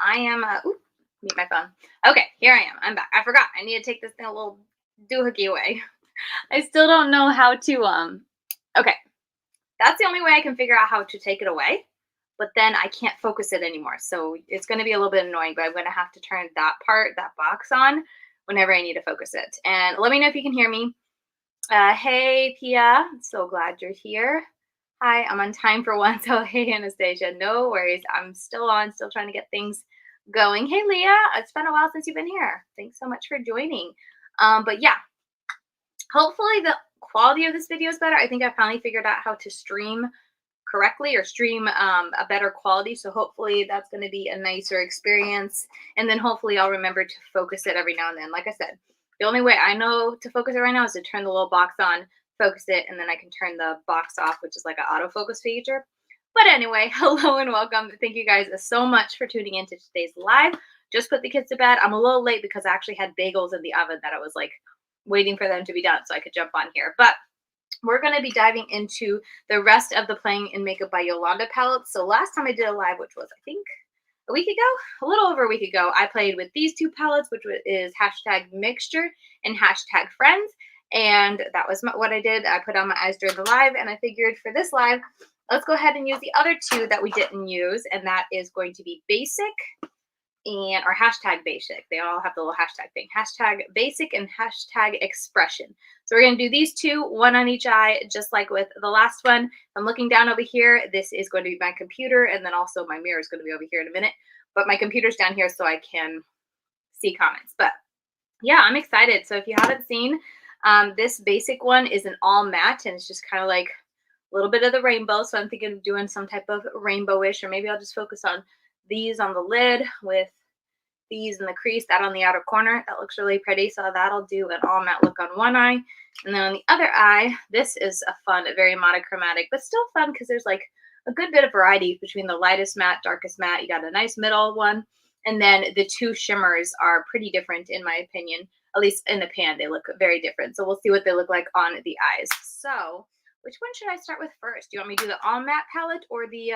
I am, meet my phone. Okay, here I am. I'm back. I forgot. I need to take this thing a little doohickey away. I still don't know how to, okay. That's the only way I can figure out how to take it away. But then I can't focus it anymore. So it's going to be a little bit annoying, but I'm going to have to turn that part, that box on whenever I need to focus it. And let me know if you can hear me. Hey, Pia. So glad you're here. Hi, I'm on time for once. Oh, hey, Anastasia. No worries. I'm still on, still trying to get things going. Hey, Leah. It's been a while since you've been here. Thanks so much for joining. But yeah, hopefully the quality of this video is better. I think I finally figured out how to stream correctly or stream a better quality. So hopefully that's going to be a nicer experience. And then hopefully I'll remember to focus it every now and then. Like I said, the only way I know to focus it right now is to turn the little box on, focus it, and then I can turn the box off, which is like an autofocus feature. But anyway, hello and welcome. Thank you guys so much for tuning into today's live. Just put the kids to bed. I'm a little late because I actually had bagels in the oven that I was like waiting for them to be done so I could jump on here. But we're going to be diving into the rest of the Playing in Makeup by Yolanda palettes. So last time I did a live, which was I think a week ago, a little over a week ago, I played with these two palettes, which is hashtag mixture and hashtag friends. And that was what I did. I put on my eyes during the live, and I figured for this live, let's go ahead and use the other two that we didn't use. And that is going to be basic and our hashtag basic. They all have the little hashtag thing. Hashtag basic and hashtag expression. So we're going to do these two, one on each eye, just like with the last one. I'm looking down over here. This is going to be my computer, and then also my mirror is going to be over here in a minute. But my computer's down here so I can see comments. But yeah, I'm excited. So if you haven't seen, this basic one is an all matte, and it's just kind of like a little bit of the rainbow. So I'm thinking of doing some type of rainbowish, or maybe I'll just focus on these on the lid with these in the crease, that on the outer corner. That looks really pretty. So that'll do an all matte look on one eye. And then on the other eye, this is a fun, very monochromatic, but still fun because there's like a good bit of variety between the lightest matte, darkest matte. You got a nice middle one. And then the two shimmers are pretty different in my opinion. At least in the pan, they look very different. So we'll see what they look like on the eyes. So which one should I start with first? Do you want me to do the all matte palette or the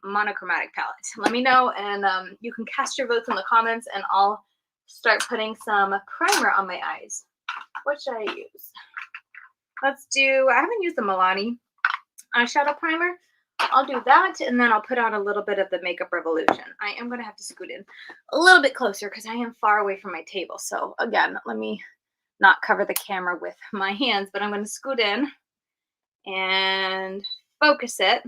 monochromatic palette? Let me know, and you can cast your votes in the comments, and I'll start putting some primer on my eyes. What should I use? Let's do, I haven't used the Milani eyeshadow primer. I'll do that, and then I'll put on a little bit of the Makeup Revolution. I am going to have to scoot in a little bit closer because I am far away from my table. So again, let me not cover the camera with my hands, but I'm going to scoot in and focus it.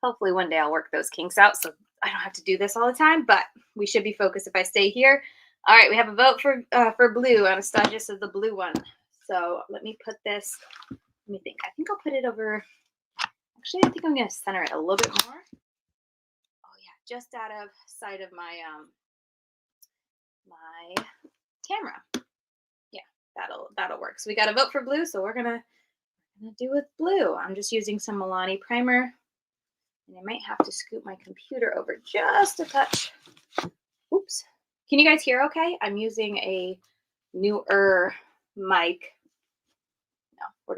Hopefully one day I'll work those kinks out so I don't have to do this all the time, but we should be focused if I stay here. All right, we have a vote for blue. Anastasia says the blue one. So let me put this, let me think. I think I'll put it over, actually I think I'm going to center it a little bit more. Oh yeah, just out of sight of my, my camera. Yeah, that'll work. So we got a vote for blue, so we're going to do with blue. I'm just using some Milani primer. And I might have to scoot my computer over just a touch. Oops. Can you guys hear okay? I'm using a newer mic. No, we're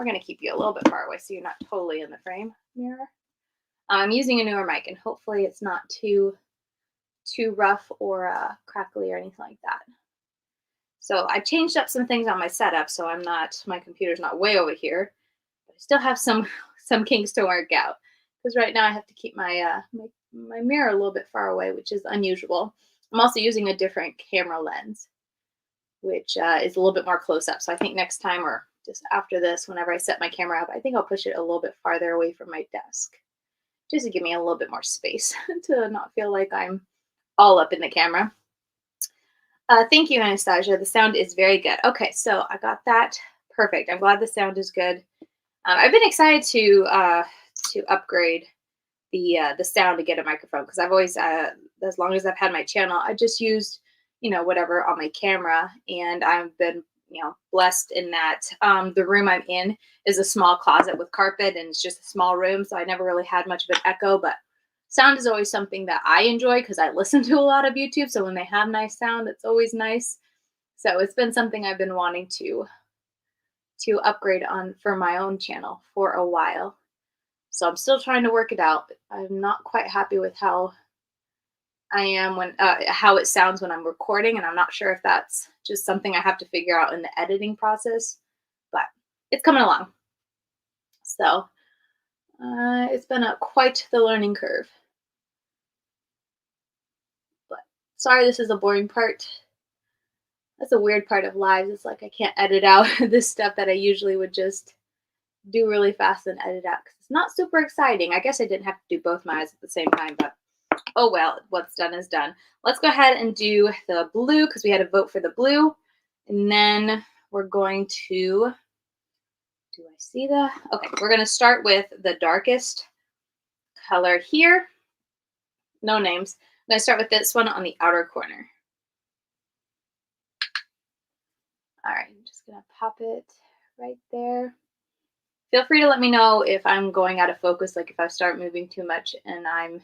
gonna keep you a little bit far away so you're not totally in the frame mirror. I'm using a newer mic, and hopefully it's not too rough or crackly or anything like that. So I changed up some things on my setup, so my computer's not way over here, but I still have some kinks to work out. Because right now I have to keep my my mirror a little bit far away, which is unusual. I'm also using a different camera lens, which is a little bit more close up. So I think next time, or just after this, whenever I set my camera up, I think I'll push it a little bit farther away from my desk, just to give me a little bit more space to not feel like I'm all up in the camera. Thank you, Anastasia. The sound is very good. Okay, so I got that perfect. I'm glad the sound is good. I've been excited to upgrade the sound to get a microphone, because I've always, as long as I've had my channel, I just used, whatever on my camera, and I've been, blessed in that the room I'm in is a small closet with carpet, and it's just a small room, so I never really had much of an echo. But sound is always something that I enjoy because I listen to a lot of YouTube, so when they have nice sound, it's always nice. So it's been something I've been wanting to upgrade on for my own channel for a while. So I'm still trying to work it out, but I'm not quite happy with how I am when how it sounds when I'm recording, and I'm not sure if that's just something I have to figure out in the editing process, but it's coming along. So it's been quite the learning curve. But sorry, this is a boring part. That's a weird part of lives. It's like I can't edit out this stuff that I usually would just do really fast and edit out because it's not super exciting. I guess I didn't have to do both my eyes at the same time, but oh well, what's done is done. Let's go ahead and do the blue because we had to vote for the blue. And then we're going to, do I see the, okay, we're going to start with the darkest color here. No names. I'm going to start with this one on the outer corner. All right, I'm just going to pop it right there. Feel free to let me know if I'm going out of focus, like if I start moving too much and I'm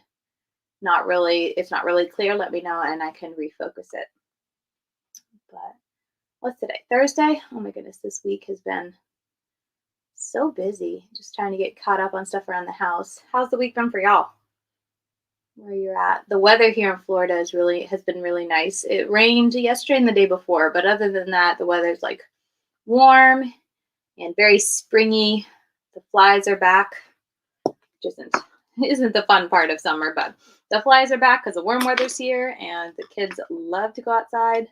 not really, it's not really clear, let me know and I can refocus it. But what's today? Thursday? Oh my goodness, this week has been so busy. Just trying to get caught up on stuff around the house. How's the week been for y'all? Where you're at? The weather here in Florida has been really nice. It rained yesterday and the day before, but other than that, the weather's like warm and very springy. The flies are back, which isn't the fun part of summer, but the flies are back because the warm weather's here and the kids love to go outside.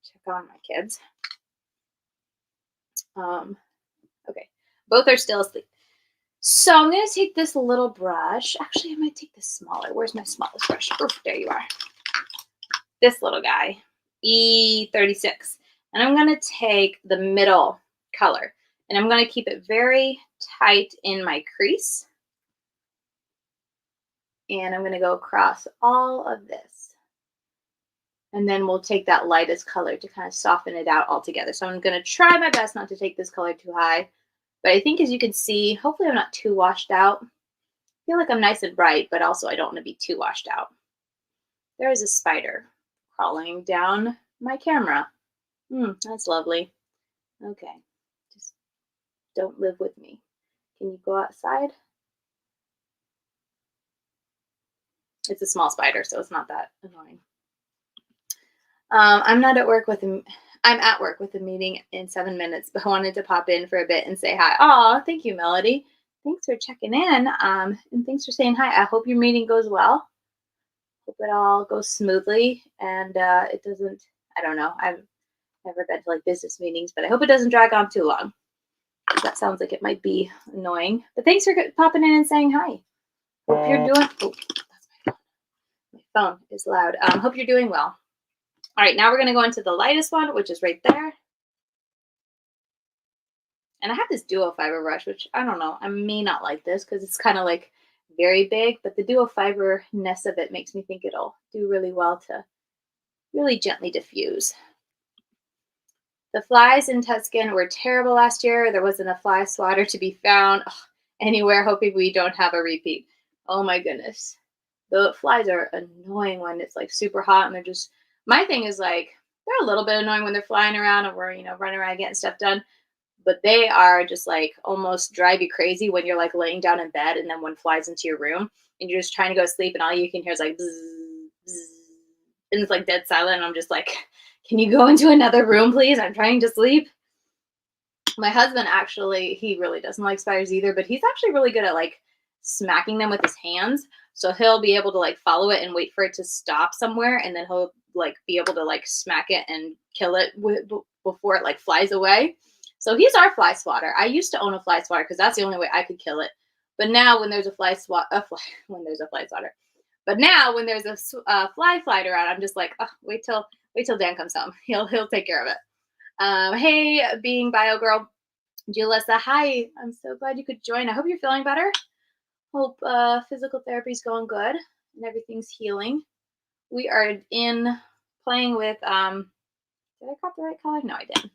Check on my kids. Okay, both are still asleep. So I'm going to take this little brush. Actually, I might take this smaller. Where's my smallest brush? Oof, there you are. This little guy, E36. And I'm going to take the middle color. And I'm going to keep it very tight in my crease. And I'm going to go across all of this. And then we'll take that lightest color to kind of soften it out altogether. So I'm going to try my best not to take this color too high. But I think as you can see, hopefully I'm not too washed out. I feel like I'm nice and bright, but also I don't want to be too washed out. There is a spider crawling down my camera. That's lovely. Okay, just don't live with me. Can you go outside? It's a small spider, so it's not that annoying. I'm at work with a meeting in 7 minutes, but I wanted to pop in for a bit and say hi. Aw, thank you, Melody. Thanks for checking in. And thanks for saying hi. I hope your meeting goes well. Hope it all goes smoothly and it doesn't, I don't know. I've never been to like business meetings, but I hope it doesn't drag on too long. That sounds like it might be annoying. But thanks for popping in and saying hi. Hope you're doing, oh, that's my phone. My phone is loud. Hope you're doing well. All right, now we're going to go into the lightest one, which is right there. And I have this duo fiber brush, which I don't know. I may not like this because it's kind of like very big, but the duo fiber-ness of it makes me think it'll do really well to really gently diffuse. The flies in Tuscan were terrible last year. There wasn't a fly swatter to be found anywhere, hoping we don't have a repeat. Oh my goodness. The flies are annoying when it's like super hot and they're just, my thing is like, they're a little bit annoying when they're flying around and we're, running around getting stuff done. But they are just like almost drive you crazy when you're like laying down in bed and then one flies into your room and you're just trying to go to sleep and all you can hear is like bzz, bzz, and it's like dead silent. And I'm just like, can you go into another room, please? I'm trying to sleep. My husband actually, he really doesn't like spiders either, but he's actually really good at like smacking them with his hands. So he'll be able to like follow it and wait for it to stop somewhere. And then he'll like be able to like smack it and kill it before it like flies away. So he's our fly swatter. I used to own a fly swatter because that's the only way I could kill it. But now when there's a fly swatter, but now when there's a fly flight around, I'm just like, oh, wait till Dan comes home. He'll take care of it. Hey, being bio girl, Julissa, hi. I'm so glad you could join. I hope you're feeling better. Hope physical therapy is going good and everything's healing. We are playing with. Did I cut the right color? No, I didn't.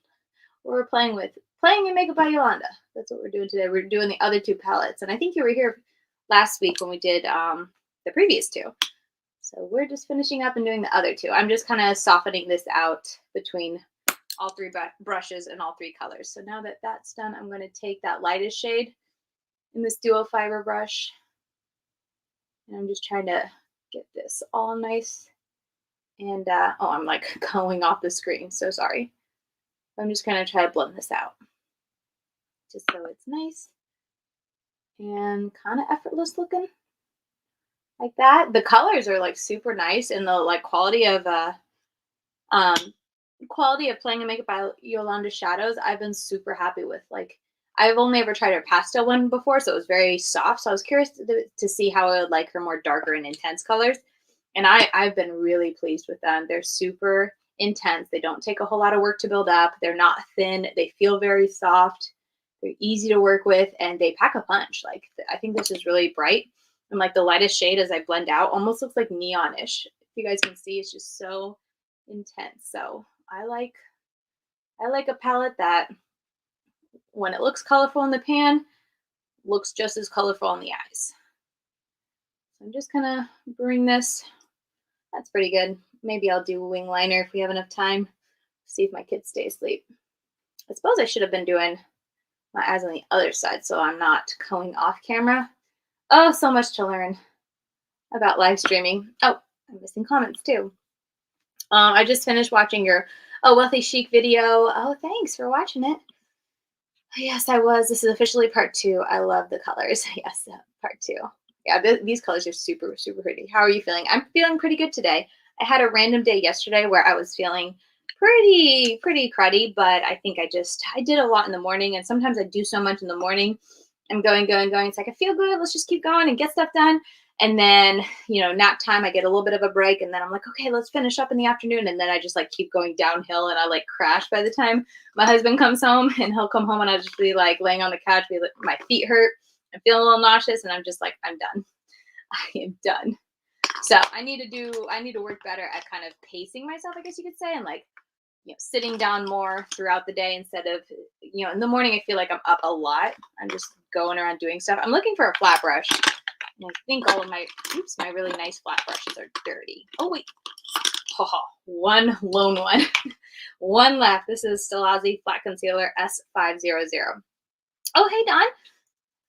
We're playing and Makeup by Yolanda. That's what we're doing today. We're doing the other two palettes. And I think you were here last week when we did the previous two. So we're just finishing up and doing the other two. I'm just kind of softening this out between all three brushes and all three colors. So now that that's done, I'm going to take that lightest shade in this duo fiber brush. And I'm just trying to get this all nice. And, oh, I'm like going off the screen. So sorry. I'm just going to try to blend this out just so it's nice and kind of effortless looking like that. The colors are like super nice, and the like um quality of Playing and Makeup by Yolanda shadows I've been super happy with. Like, I've only ever tried her pastel one before, so it was very soft. So I was curious to see how I would like her more darker and intense colors. And I've been really pleased with them. They're super intense. They don't take a whole lot of work to build up. They're not thin. They feel very soft. They're easy to work with, and they pack a punch. Like, I think this is really bright. And like the lightest shade as I blend out almost looks like neonish. If you guys can see, it's just so intense. So I like a palette that when it looks colorful in the pan, looks just as colorful in the eyes. So I'm just gonna bring this. That's pretty good. Maybe I'll do a wing liner if we have enough time. See if my kids stay asleep. I suppose I should have been doing my eyes on the other side so I'm not going off camera. Oh, so much to learn about live streaming. Oh, I'm missing comments too. I just finished watching your Wealthy Chic video. Oh, thanks for watching it. Yes, I was. This is officially part 2. I love the colors. Yes, part 2. Yeah, these colors are super, super pretty. How are you feeling? I'm feeling pretty good today. I had a random day yesterday where I was feeling pretty cruddy, but I think I did a lot in the morning, and sometimes I do so much in the morning. I'm going. It's like, I feel good. Let's just keep going and get stuff done. And then, nap time, I get a little bit of a break, and then I'm like, okay, let's finish up in the afternoon. And then I just like keep going downhill, and I like crash by the time my husband comes home. And he'll come home and I'll just be like laying on the couch, my feet hurt, I'm feeling a little nauseous, and I'm just like, I'm done. I am done. So I need to work better at kind of pacing myself, I guess you could say, and like, sitting down more throughout the day instead of, in the morning I feel like I'm up a lot. I'm just going around doing stuff. I'm looking for a flat brush. And I think all of my really nice flat brushes are dirty. Oh, wait. One lone one. One left. This is Stilazzi Flat Concealer S500. Oh, hey, Don.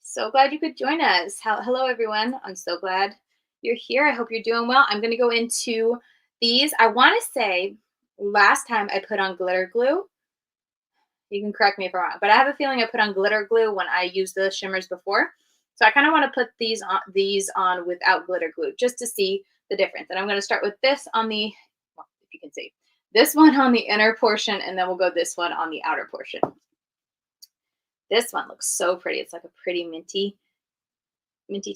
So glad you could join us. Hello, everyone. I'm so glad you're here. I hope you're doing well. I'm going to go into these. I want to say last time I put on glitter glue. You can correct me if I'm wrong, but I have a feeling I put on glitter glue when I used the shimmers before. So I kind of want to put these on without glitter glue just to see the difference. And I'm going to start with this on the, if you can see, this one on the inner portion, and then we'll go this one on the outer portion. This one looks so pretty. It's like a pretty minty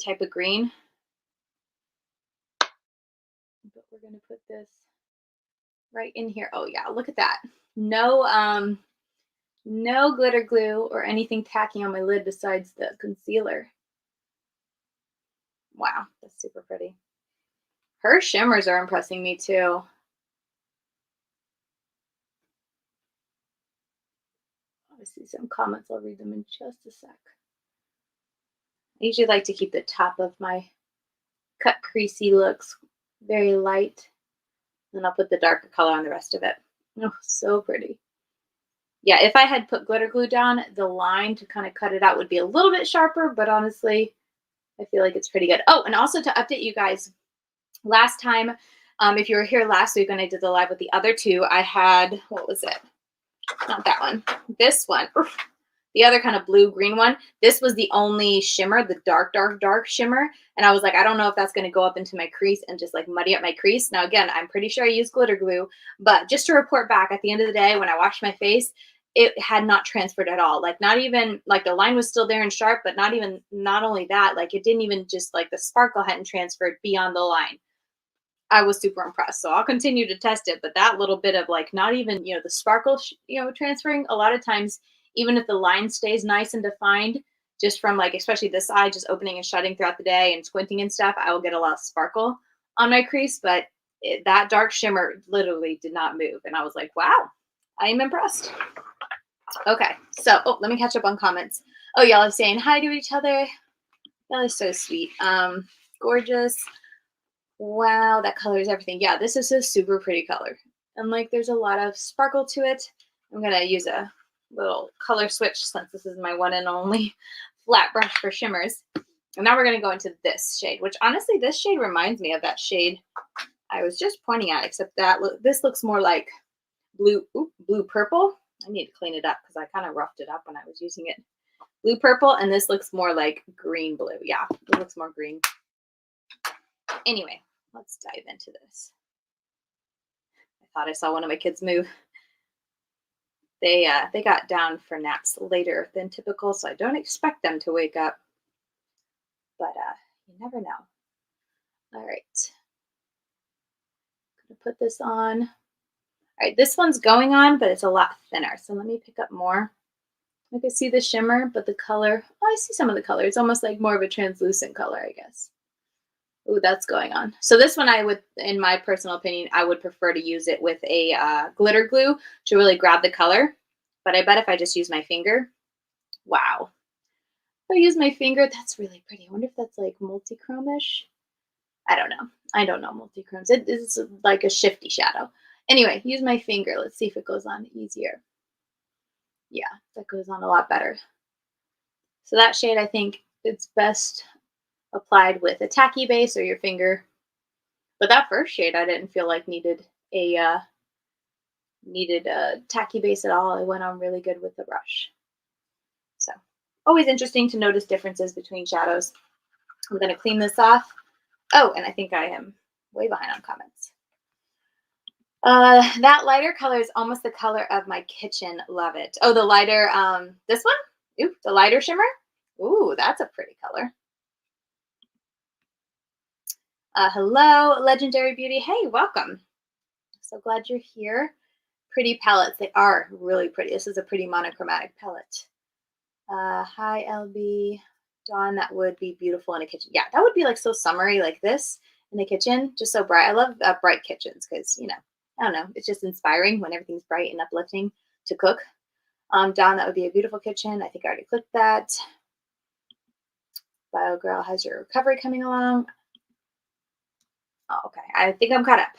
type of green. But we're going to put this right in here. Oh yeah, look at that. No glitter glue or anything tacky on my lid besides the concealer. Wow, that's super pretty. Her shimmers are impressing me too. I see some comments. I'll read them in just a sec. I usually like to keep the top of my cut creasy looks very light. Then I'll put the darker color on the rest of it. Oh, so pretty. Yeah, if I had put glitter glue down, the line to kind of cut it out would be a little bit sharper, but honestly, I feel like it's pretty good. Oh, and also to update you guys, last time, if you were here last week when I did the live with the other two, I had, what was it? Not that one. This one. Oof. The other kind of blue-green one. This was the only shimmer, the dark shimmer. And I was like, I don't know if that's going to go up into my crease and just like muddy up my crease. Now, again, I'm pretty sure I used glitter glue, but just to report back, at the end of the day, when I washed my face, it had not transferred at all. Like, not even, like, the line was still there and sharp, but not only that, like, it didn't even just, like, the sparkle hadn't transferred beyond the line. I was super impressed. So I'll continue to test it, but that little bit of, like, not even, the sparkle, transferring, a lot of times, even if the line stays nice and defined, just from, like, especially this eye, just opening and shutting throughout the day and squinting and stuff, I will get a lot of sparkle on my crease, but that dark shimmer literally did not move. And I was like, wow, I am impressed. Okay, so, let me catch up on comments. Oh, y'all are saying hi to each other. That is so sweet. Gorgeous. Wow, that color is everything. Yeah, this is a super pretty color. And, like, there's a lot of sparkle to it. I'm going to use a little color switch since this is my one and only flat brush for shimmers. And now we're going to go into this shade, which honestly, this shade reminds me of that shade I was just pointing at, except that this looks more like blue, blue purple. I need to clean it up because I kind of roughed it up when I was using it. Blue purple, and this looks more like green blue. Yeah, it looks more green. Anyway, let's dive into this. I thought I saw one of my kids move. They got down for naps later than typical, so I don't expect them to wake up. But you never know. All right. Gonna put this on. All right, this one's going on, but it's a lot thinner. So let me pick up more. I can see the shimmer, but the color, oh, I see some of the color. It's almost like more of a translucent color, I guess. Ooh, that's going on. So this one I would, in my personal opinion, I would prefer to use it with a glitter glue to really grab the color. But I bet if I just use my finger, wow. If I use my finger, that's really pretty. I wonder if that's like multi-chrome-ish. I don't know. I don't know multi-chromes. It is like a shifty shadow. Anyway, use my finger. Let's see if it goes on easier. Yeah, that goes on a lot better. So that shade, I think it's best applied with a tacky base or your finger. But that first shade, I didn't feel like needed a tacky base at all. It went on really good with the brush. So always interesting to notice differences between shadows. I'm going to clean this off. Oh, and I think I am way behind on comments. That lighter color is almost the color of my kitchen. Love it. Oh, the lighter, this one? Ooh, the lighter shimmer. Ooh, that's a pretty color. Hello, Legendary Beauty. Hey, welcome. So glad you're here. Pretty palettes. They are really pretty. This is a pretty monochromatic palette. Hi, LB. Dawn, that would be beautiful in a kitchen. Yeah, that would be like so summery like this in the kitchen. Just so bright. I love bright kitchens because, you know, I don't know. It's just inspiring when everything's bright and uplifting to cook. Dawn, that would be a beautiful kitchen. I think I already clicked that. Bio Girl, how's your recovery coming along? Oh, okay. I think I'm caught up.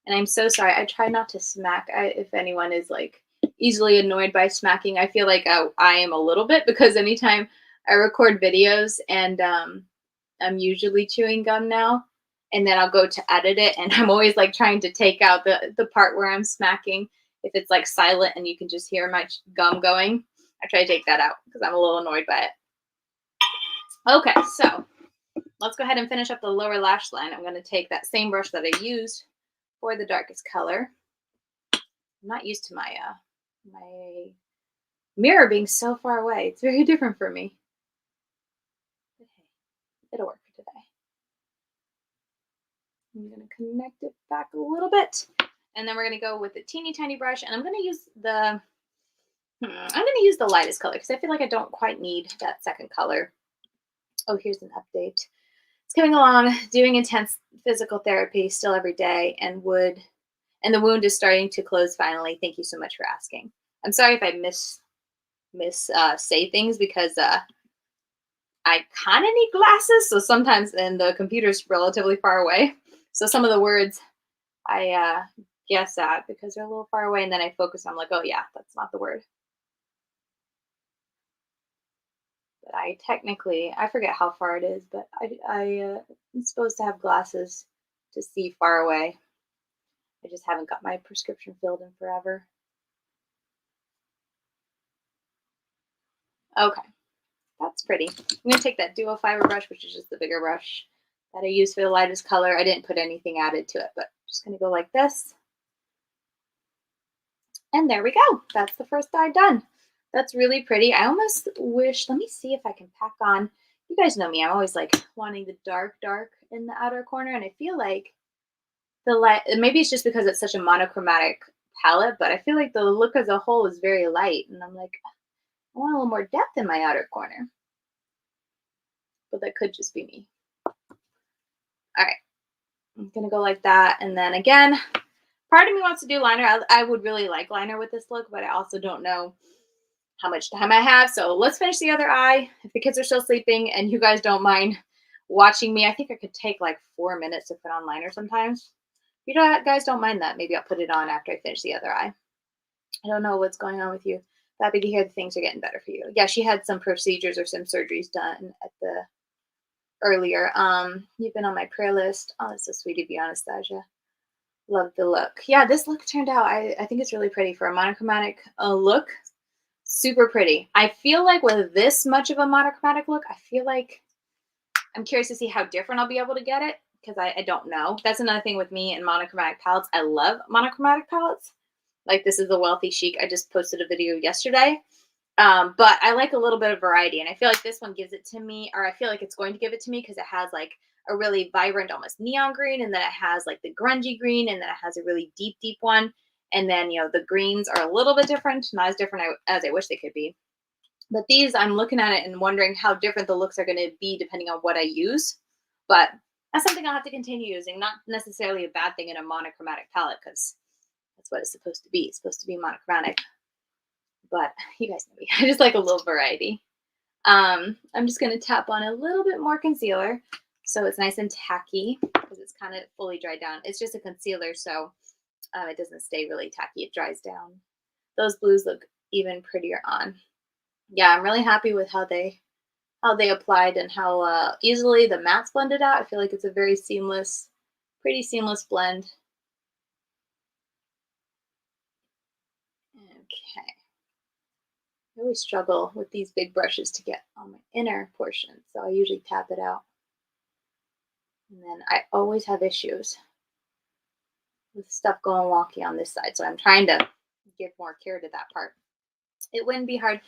And I'm so sorry. I try not to smack. If anyone is like easily annoyed by smacking, I feel like I am a little bit, because anytime I record videos and I'm usually chewing gum now, and then I'll go to edit it, and I'm always like trying to take out the part where I'm smacking. If it's like silent and you can just hear my gum going, I try to take that out because I'm a little annoyed by it. Okay, so let's go ahead and finish up the lower lash line. I'm going to take that same brush that I used for the darkest color. I'm not used to my my mirror being so far away. It's very different for me. But hey, it'll work for today. I'm going to connect it back a little bit, and then we're going to go with the teeny tiny brush, and I'm going to use the lightest color because I feel like I don't quite need that second color. Oh, here's an update. It's coming along, doing intense physical therapy still every day, and the wound is starting to close finally. Thank you so much for asking. I'm sorry if I say things because I kind of need glasses, so sometimes, and the computer's relatively far away, so some of the words I guess at because they're a little far away, and then I focus. I'm like, oh yeah, that's not the word. But I forget how far it is, but I'm supposed to have glasses to see far away. I just haven't got my prescription filled in forever. Okay, that's pretty. I'm going to take that duo fiber brush, which is just the bigger brush that I use for the lightest color. I didn't put anything added to it, but I'm just going to go like this. And there we go. That's the first eye done. That's really pretty. I almost wish, let me see if I can pack on. You guys know me. I'm always like wanting the dark in the outer corner. And I feel like the light, maybe it's just because it's such a monochromatic palette, but I feel like the look as a whole is very light. And I'm like, I want a little more depth in my outer corner. But that could just be me. All right. I'm going to go like that. And then again, part of me wants to do liner. I would really like liner with this look, but I also don't know how much time I have. So let's finish the other eye. If the kids are still sleeping and you guys don't mind watching me, I think I could take like 4 minutes to put on liner sometimes. If you guys don't mind that, maybe I'll put it on after I finish the other eye. I don't know what's going on with you. Happy to hear that things are getting better for you. Yeah, she had some procedures or some surgeries done at the earlier. You've been on my prayer list. Oh, that's so sweet of you, Anastasia. Love the look. Yeah, this look turned out, I think it's really pretty for a monochromatic look. Super pretty. I feel like with this much of a monochromatic look, I feel like I'm curious to see how different I'll be able to get it, because I don't know. That's another thing with me and monochromatic palettes. I love monochromatic palettes. Like this is the Wealthy Chic. I just posted a video yesterday. But I like a little bit of variety, and I feel like this one gives it to me, or I feel like it's going to give it to me, because it has like a really vibrant, almost neon green, and then it has like the grungy green, and then it has a really deep, deep one. And then, you know, the greens are a little bit different, not as different as I wish they could be. But these, I'm looking at it and wondering how different the looks are going to be depending on what I use. But that's something I'll have to continue using. Not necessarily a bad thing in a monochromatic palette, because that's what it's supposed to be. It's supposed to be monochromatic. But you guys know me. I just like a little variety. I'm just going to tap on a little bit more concealer so it's nice and tacky, because it's kind of fully dried down. It's just a concealer, so it doesn't stay really tacky. It dries down. Those blues look even prettier on. Yeah, I'm really happy with how they applied and how easily the mattes blended out. I feel like it's a very seamless, pretty seamless blend. Okay. I always struggle with these big brushes to get on my inner portion, so I usually tap it out. And then I always have issues with stuff going wonky on this side, so I'm trying to give more care to that part. It wouldn't be hard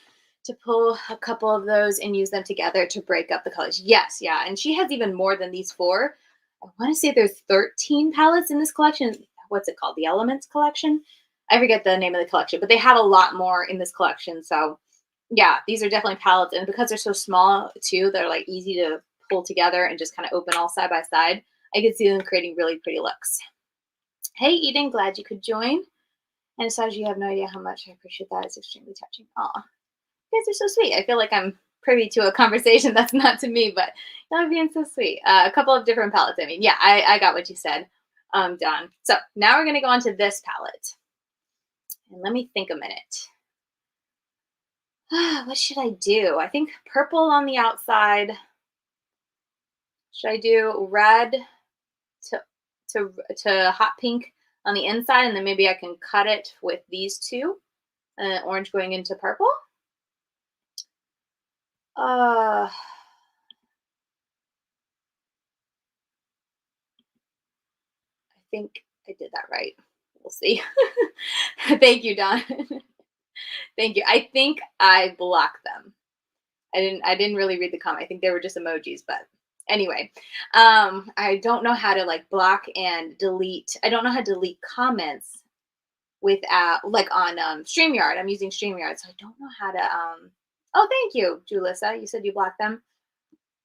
to pull a couple of those and use them together to break up the colors. Yes, yeah, and she has even more than these 4. I want to say there's 13 palettes in this collection. What's it called? The Elements collection? I forget the name of the collection, but they have a lot more in this collection. So yeah, these are definitely palettes, and because they're so small too, they're like easy to pull together and just kind of open all side by side. I can see them creating really pretty looks. Hey, Eden, glad you could join. And Saj, you have no idea how much I appreciate that. It's extremely touching. Aw, you guys are so sweet. I feel like I'm privy to a conversation that's not to me, but y'all being so sweet. A couple of different palettes. I mean, yeah, I got what you said, Dawn. So now we're going to go on to this palette. And let me think a minute. What should I do? I think purple on the outside. Should I do red to hot pink on the inside, and then maybe I can cut it with these two, orange going into purple? I think I did that right. We'll see. Thank you, Don. Thank you. I think I blocked them. I didn't really read the comment. I think they were just emojis, but anyway, I don't know how to like block and delete. I don't know how to delete comments without like on StreamYard. I'm using StreamYard, so I don't know how to oh, thank you, Julissa. You said you blocked them.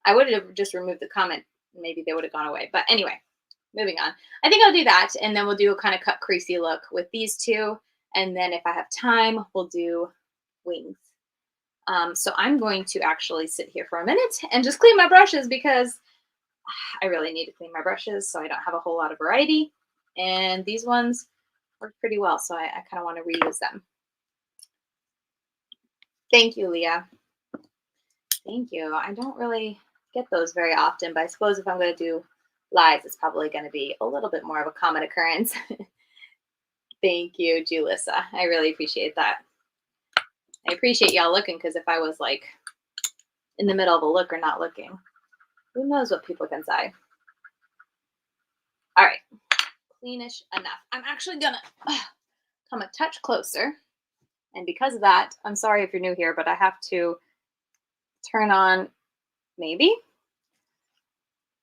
I would have just removed the comment. Maybe they would have gone away. But anyway, moving on. I think I'll do that, and then we'll do a kind of cut creasy look with these two. And then if I have time, we'll do wings. So I'm going to actually sit here for a minute and just clean my brushes, because I really need to clean my brushes so I don't have a whole lot of variety. And these ones work pretty well, so I kind of want to reuse them. Thank you, Leah. Thank you. I don't really get those very often, but I suppose if I'm going to do lives, it's probably going to be a little bit more of a common occurrence. Thank you, Julissa. I really appreciate that. I appreciate y'all looking, because if I was like in the middle of a look or not looking, who knows what people can say. All right, cleanish enough. I'm actually gonna come a touch closer, and because of that, I'm sorry if you're new here, but I have to turn on, maybe.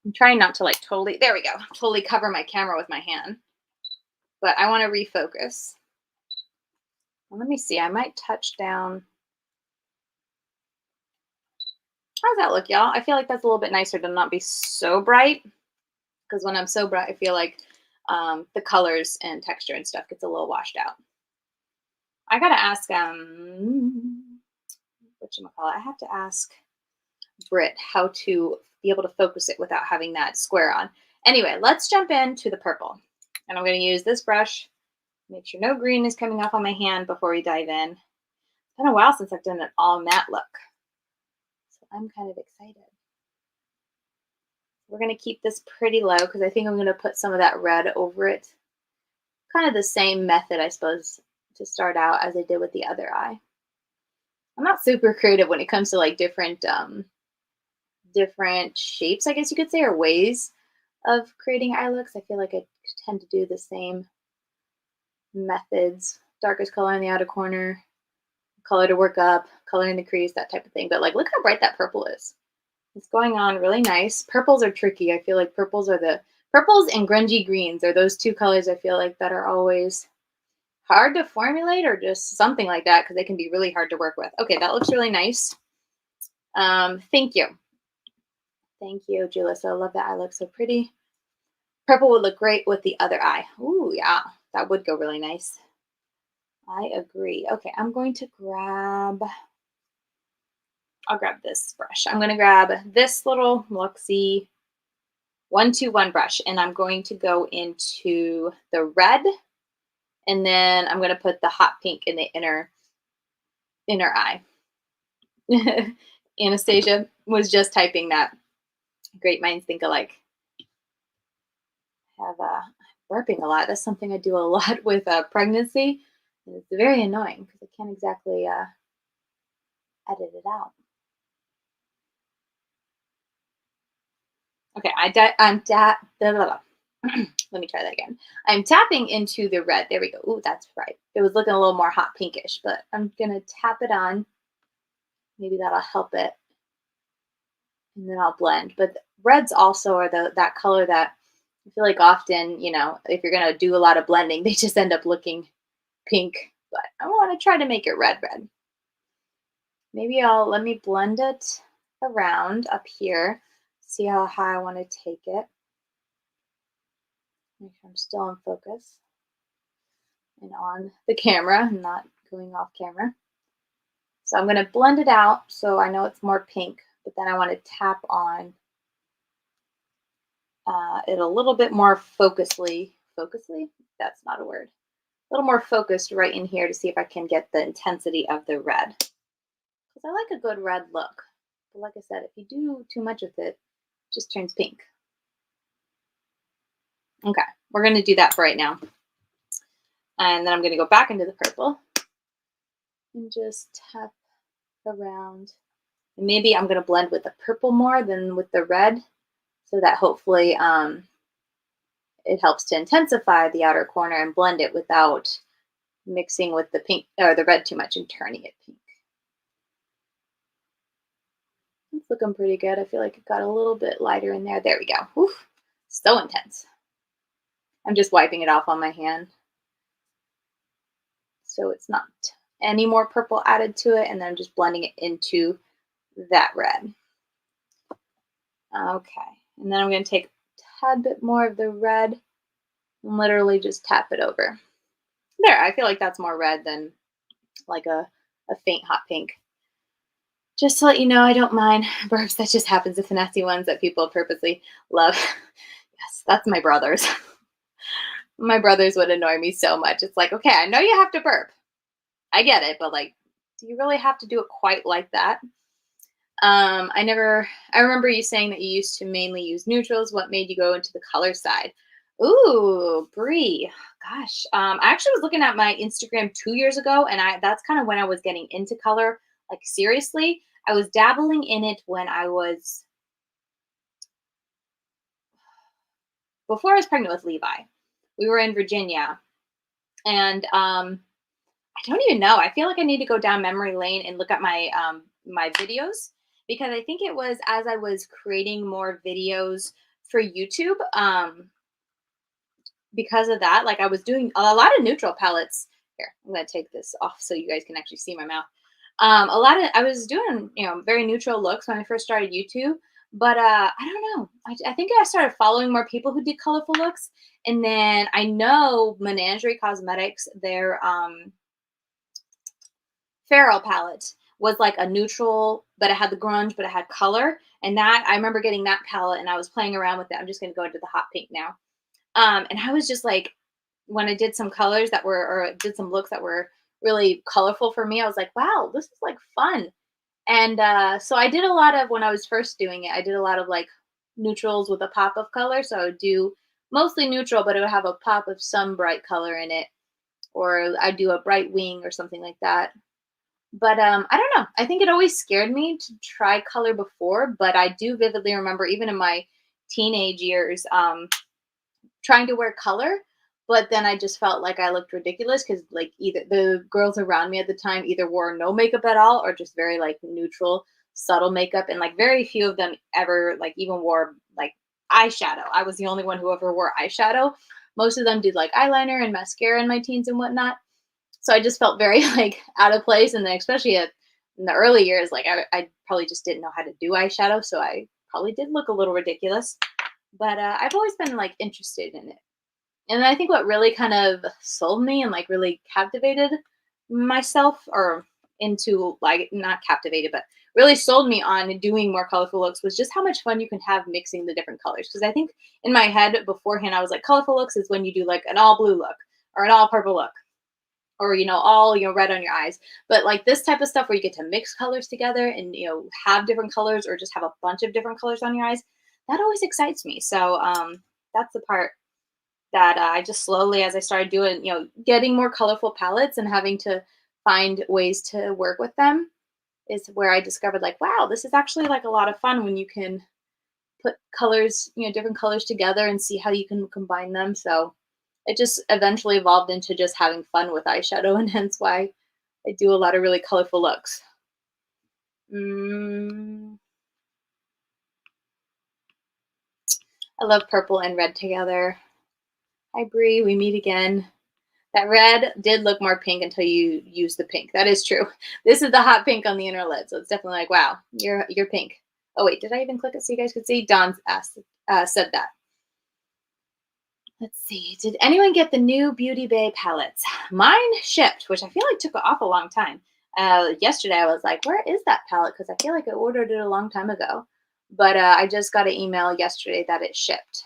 I'm trying not to like totally, there we go, totally cover my camera with my hand, but I want to refocus. Well, let me see, I might touch down. How's that look, y'all? I feel like that's a little bit nicer to not be so bright, because when I'm so bright, I feel like the colors and texture and stuff gets a little washed out. I gotta ask, whatchamacallit, I have to ask Britt how to be able to focus it without having that square on. Anyway, let's jump into the purple. And I'm gonna use this brush, make sure no green is coming off on my hand before we dive in. It's been a while since I've done an all matte look, so I'm kind of excited. We're going to keep this pretty low because I think I'm going to put some of that red over it. Kind of the same method, I suppose, to start out as I did with the other eye. I'm not super creative when it comes to like different shapes, I guess you could say, or ways of creating eye looks. I feel like I tend to do the same methods. Darkest color in the outer corner, color to work up, color in the crease, that type of thing. But like, look how bright that purple is. It's going on really nice. Purples are tricky. I feel like purples and grungy greens are those two colors I feel like that are always hard to formulate or just something like that because they can be really hard to work with. Okay, that looks really nice. Thank you. Thank you, Julissa. I love that eye looks so pretty. Purple would look great with the other eye. Ooh, yeah, that would go really nice. I agree. Okay, I'm going to I'll grab this brush. I'm going to grab this little Luxie 121 brush, and I'm going to go into the red, and then I'm going to put the hot pink in the inner eye. Anastasia was just typing that. Great minds think alike. Have burping a lot. That's something I do a lot with pregnancy. And it's very annoying because I can't exactly edit it out. Okay, let me try that again. I'm tapping into the red. There we go. Ooh, that's right. It was looking a little more hot pinkish, but I'm gonna tap it on. Maybe that'll help it. And then I'll blend. But reds also are that color that I feel like often, you know, if you're gonna do a lot of blending, they just end up looking pink. But I want to try to make it red. Maybe let me blend it around up here. See how high I want to take it. Make sure I'm still in focus and on the camera and not going off camera. So I'm going to blend it out so I know it's more pink, but then I want to tap on it a little bit more focusly. That's not a word. A little more focused right in here to see if I can get the intensity of the red. Because I like a good red look. But like I said, if you do too much of it, it just turns pink. Okay, we're going to do that for right now. And then I'm going to go back into the purple and just tap around. And maybe I'm going to blend with the purple more than with the red so that hopefully it helps to intensify the outer corner and blend it without mixing with the pink or the red too much and turning it pink. It's looking pretty good. I feel like it got a little bit lighter in there. There we go. Whew, so intense. I'm just wiping it off on my hand so it's not any more purple added to it, and then I'm just blending it into that red. Okay, and then I'm going to take a tad bit more of the red and literally just tap it over. There, I feel like that's more red than like a faint hot pink. Just to let you know, I don't mind burps. That just happens, the finessey ones that people purposely love. Yes, that's my brothers. My brothers would annoy me so much. It's like, okay, I know you have to burp. I get it, but like, do you really have to do it quite like that? I remember you saying that you used to mainly use neutrals. What made you go into the color side? Ooh, Brie. Gosh. I actually was looking at my Instagram 2 years ago, and that's kind of when I was getting into color, like seriously. I was dabbling in it when before I was pregnant with Levi. We were in Virginia, and I don't even know. I feel like I need to go down memory lane and look at my my videos, because I think it was as I was creating more videos for YouTube. Because of that, like I was doing a lot of neutral palettes. Here, I'm gonna take this off so you guys can actually see my mouth. I was doing, very neutral looks when I first started YouTube, but I don't know. I think I started following more people who did colorful looks, and then I know Menagerie Cosmetics, their Feral palette was like a neutral, but it had the grunge, but it had color, and that I remember getting that palette, and I was playing around with it. I'm just gonna go into the hot pink now, and I was just like, when I did some colors that were, or did some looks that were really colorful for me, I was like, wow, this is like fun. And so I did a lot of, when I was first doing it, I did a lot of like neutrals with a pop of color. So I would do mostly neutral, but it would have a pop of some bright color in it. Or I'd do a bright wing or something like that. But I don't know. I think it always scared me to try color before, but I do vividly remember even in my teenage years trying to wear color, but then I just felt like I looked ridiculous because like either the girls around me at the time either wore no makeup at all or just very like neutral, subtle makeup, and like very few of them ever like even wore like eyeshadow. I was the only one who ever wore eyeshadow. Most of them did like eyeliner and mascara in my teens and whatnot. So I just felt very like out of place, and then especially in the early years, like I probably just didn't know how to do eyeshadow, so I probably did look a little ridiculous. But I've always been like interested in it. And I think what really kind of sold me and like really captivated myself or into like not captivated, but really sold me on doing more colorful looks was just how much fun you can have mixing the different colors. Because I think in my head beforehand, I was like, colorful looks is when you do like an all blue look or an all purple look or, you know, all, you know, red on your eyes. But like this type of stuff where you get to mix colors together and, you know, have different colors or just have a bunch of different colors on your eyes, that always excites me. So that's the part that I just slowly, as I started doing, you know, getting more colorful palettes and having to find ways to work with them is where I discovered like, wow, this is actually like a lot of fun when you can put colors, you know, different colors together and see how you can combine them. So it just eventually evolved into just having fun with eyeshadow, and hence why I do a lot of really colorful looks. Mm, I love purple and red together. Hi, Bree. We meet again. That red did look more pink until you use the pink. That is true. This is the hot pink on the inner lid, so it's definitely like, wow, you're pink. Oh wait, did I even click it so you guys could see? Dawn asked, said that. Let's see. Did anyone get the new Beauty Bay palettes? Mine shipped, which I feel like took an awful long time. Yesterday I was like, where is that palette? Because I feel like I ordered it a long time ago. But I just got an email yesterday that it shipped.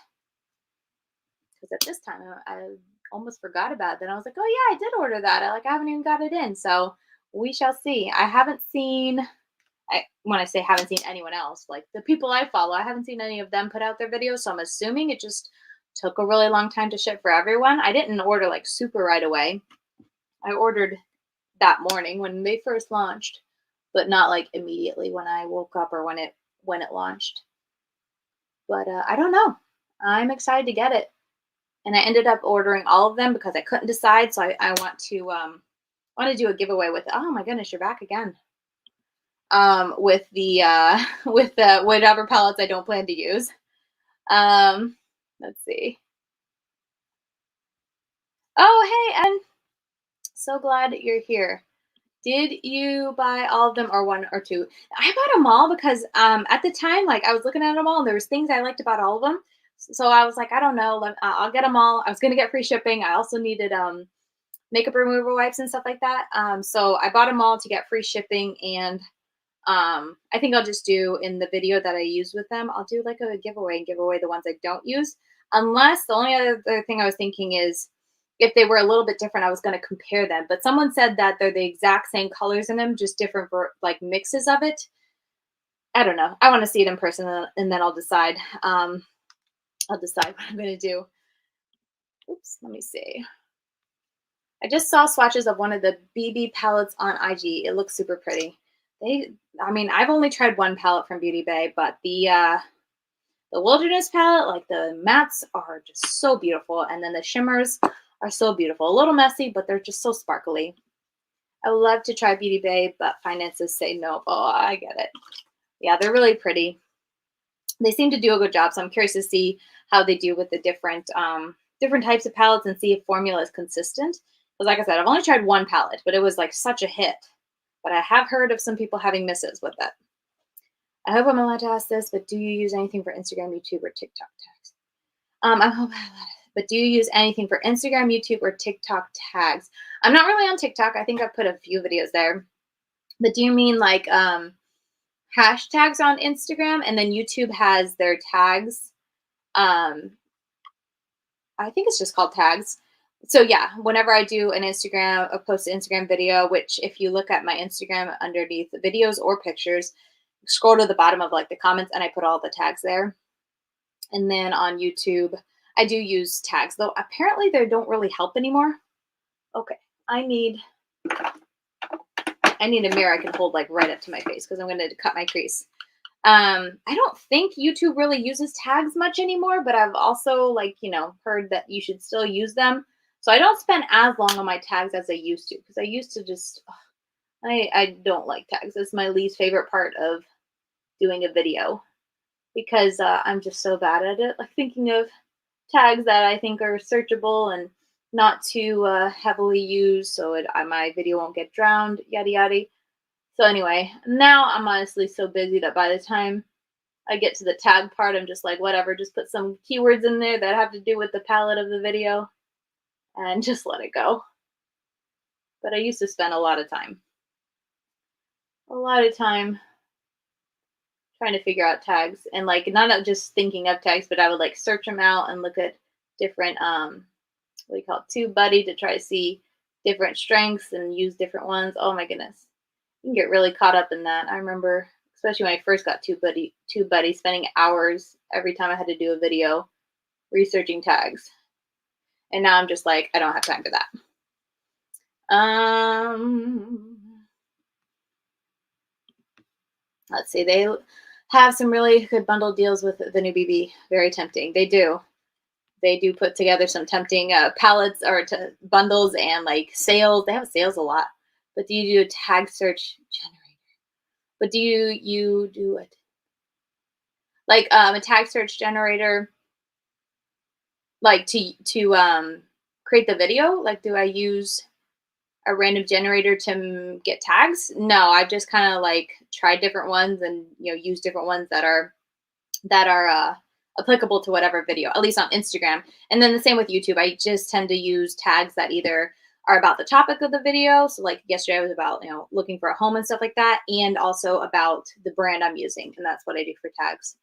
Because at this time I almost forgot about it. Then I was like, oh yeah, I did order that. I haven't even got it in. So we shall see. I haven't seen, when I say haven't seen anyone else, like the people I follow, I haven't seen any of them put out their videos. So I'm assuming it just took a really long time to ship for everyone. I didn't order like super right away. I ordered that morning when they first launched, but not like immediately when I woke up or when it launched. But I don't know. I'm excited to get it. And I ended up ordering all of them because I couldn't decide. So I want to do a giveaway with, oh my goodness, you're back again. With the with the whatever palettes I don't plan to use. Let's see. Oh, hey, and so glad you're here. Did you buy all of them or one or two? I bought them all because at the time, like I was looking at them all and there was things I liked about all of them. So I was like, I don't know, I'll get them all. I was gonna get free shipping. I also needed makeup remover wipes and stuff like that. So I bought them all to get free shipping, and I think I'll just do in the video that I use with them, I'll do like a giveaway and give away the ones I don't use. Unless the only other thing I was thinking is if they were a little bit different, I was going to compare them. But someone said that they're the exact same colors in them, just different like mixes of it. I don't know. I want to see it in person and then I'll decide. I'll decide what I'm going to do. Oops, let me see. I just saw swatches of one of the BB palettes on IG. It looks super pretty. I mean, I've only tried one palette from Beauty Bay, but the Wilderness palette, like the mattes are just so beautiful. And then the shimmers are so beautiful. A little messy, but they're just so sparkly. I would love to try Beauty Bay, but finances say no. Oh, I get it. Yeah, they're really pretty. They seem to do a good job, so I'm curious to see how they do with the different types of palettes and see if formula is consistent. Because like I said, I've only tried one palette, but it was like such a hit. But I have heard of some people having misses with it. I hope I'm allowed to ask this, but do you use anything for Instagram, YouTube, or TikTok tags? I hope I'm allowed to, but do you use anything for Instagram, YouTube, or TikTok tags? I'm not really on TikTok. I think I've put a few videos there. But do you mean like hashtags on Instagram, and then YouTube has their tags? I think it's just called tags. So yeah, whenever I do an Instagram, a post an Instagram video, which if you look at my Instagram underneath the videos or pictures, scroll to the bottom of like the comments and I put all the tags there. And then on YouTube, I do use tags, though apparently they don't really help anymore. Okay, I need a mirror I can hold like right up to my face because I'm going to cut my crease. I don't think YouTube really uses tags much anymore, but I've also like, heard that you should still use them. So I don't spend as long on my tags as I used to, because I used to just, I don't like tags. It's my least favorite part of doing a video because I'm just so bad at it. Like thinking of tags that I think are searchable and not too heavily used so my video won't get drowned, yada yada. So anyway, now I'm honestly so busy that by the time I get to the tag part, I'm just like, whatever, just put some keywords in there that have to do with the palette of the video and just let it go. But I used to spend a lot of time trying to figure out tags and like not just thinking of tags, but I would like search them out and look at different what do you call it, TubeBuddy, to try to see different strengths and use different ones. Oh my goodness, you can get really caught up in that. I remember, especially when I first got TubeBuddy, spending hours every time I had to do a video researching tags. And now I'm just like, I don't have time for that. Let's see. They have some really good bundle deals with the new BB. Very tempting. They do. They do put together some tempting palettes or bundles and like sales. They have sales a lot. But do you do a tag search generator? But do you do it like a tag search generator, like to create the video? Like, do I use a random generator to get tags? No, I've just kind of like tried different ones and use different ones that are applicable to whatever video, at least on Instagram. And then the same with YouTube. I just tend to use tags that either are about the topic of the video. So like yesterday I was about, looking for a home and stuff like that, and also about the brand I'm using. And that's what I do for tags.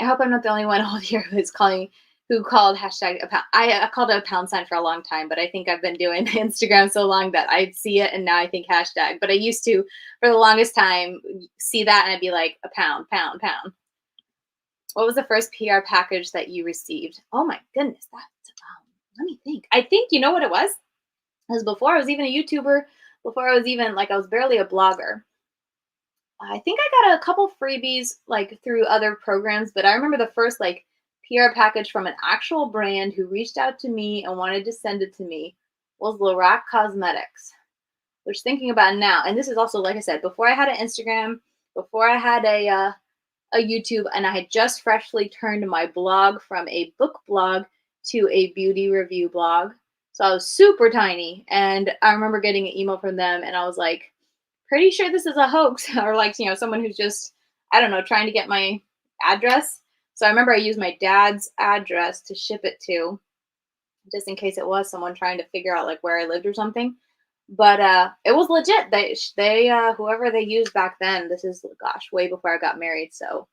I hope I'm not the only one out here who called hashtag a pound. I called it a pound sign for a long time, but I think I've been doing Instagram so long that I see it and now I think hashtag. But I used to, for the longest time, see that and I'd be like a pound, pound, pound. What was the first PR package that you received? Oh my goodness, let me think. I think you know what it was? It was before I was even a YouTuber, before I was even like, I was barely a blogger. I think I got a couple freebies like through other programs, but I remember the first like PR package from an actual brand who reached out to me and wanted to send it to me was Lorac Cosmetics. Which, thinking about it now, and this is also, like I said, before I had an Instagram, before I had a YouTube, and I had just freshly turned my blog from a book blog to a beauty review blog. So I was super tiny, and I remember getting an email from them, and I was like, pretty sure this is a hoax, or like, someone who's just, I don't know, trying to get my address. So I remember I used my dad's address to ship it to, just in case it was someone trying to figure out like where I lived or something. But it was legit. They whoever they used back then, this is, gosh, way before I got married. So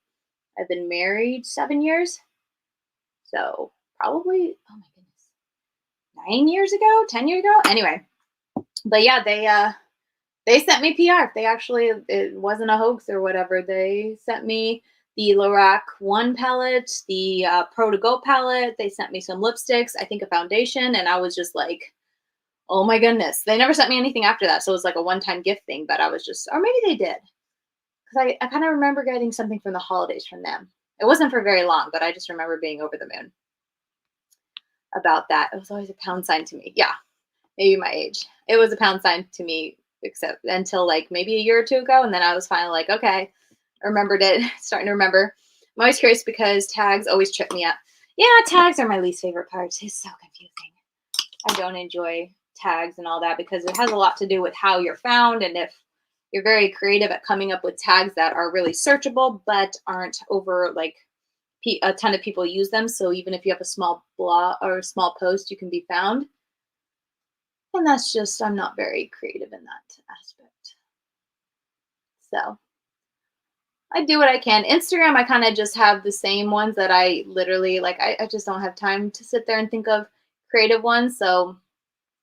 I've been married 7 years. So probably, oh my goodness, 9 years ago, 10 years ago. Anyway, but yeah, they sent me PR. They actually, it wasn't a hoax or whatever. They sent me the Lorac 1 palette, the Pro to Go palette. They sent me some lipsticks, I think a foundation, and I was just like, oh my goodness. They never sent me anything after that. So it was like a one-time gift thing, but I was just, or maybe they did. Because I kind of remember getting something from the holidays from them. It wasn't for very long, but I just remember being over the moon about that. It was always a pound sign to me. Yeah, maybe my age. It was a pound sign to me, except until like maybe a year or two ago. And then I was finally like, okay, I remembered it. Starting to remember. I'm always curious because tags always trip me up. Yeah, tags are my least favorite parts. It's so confusing. I don't enjoy tags and all that because it has a lot to do with how you're found, and if you're very creative at coming up with tags that are really searchable but aren't over, like a ton of people use them, so even if you have a small blog or a small post, you can be found. And that's just, I'm not very creative in that aspect. So I do what I can. Instagram, I kind of just have the same ones that I literally like. I just don't have time to sit there and think of creative ones, so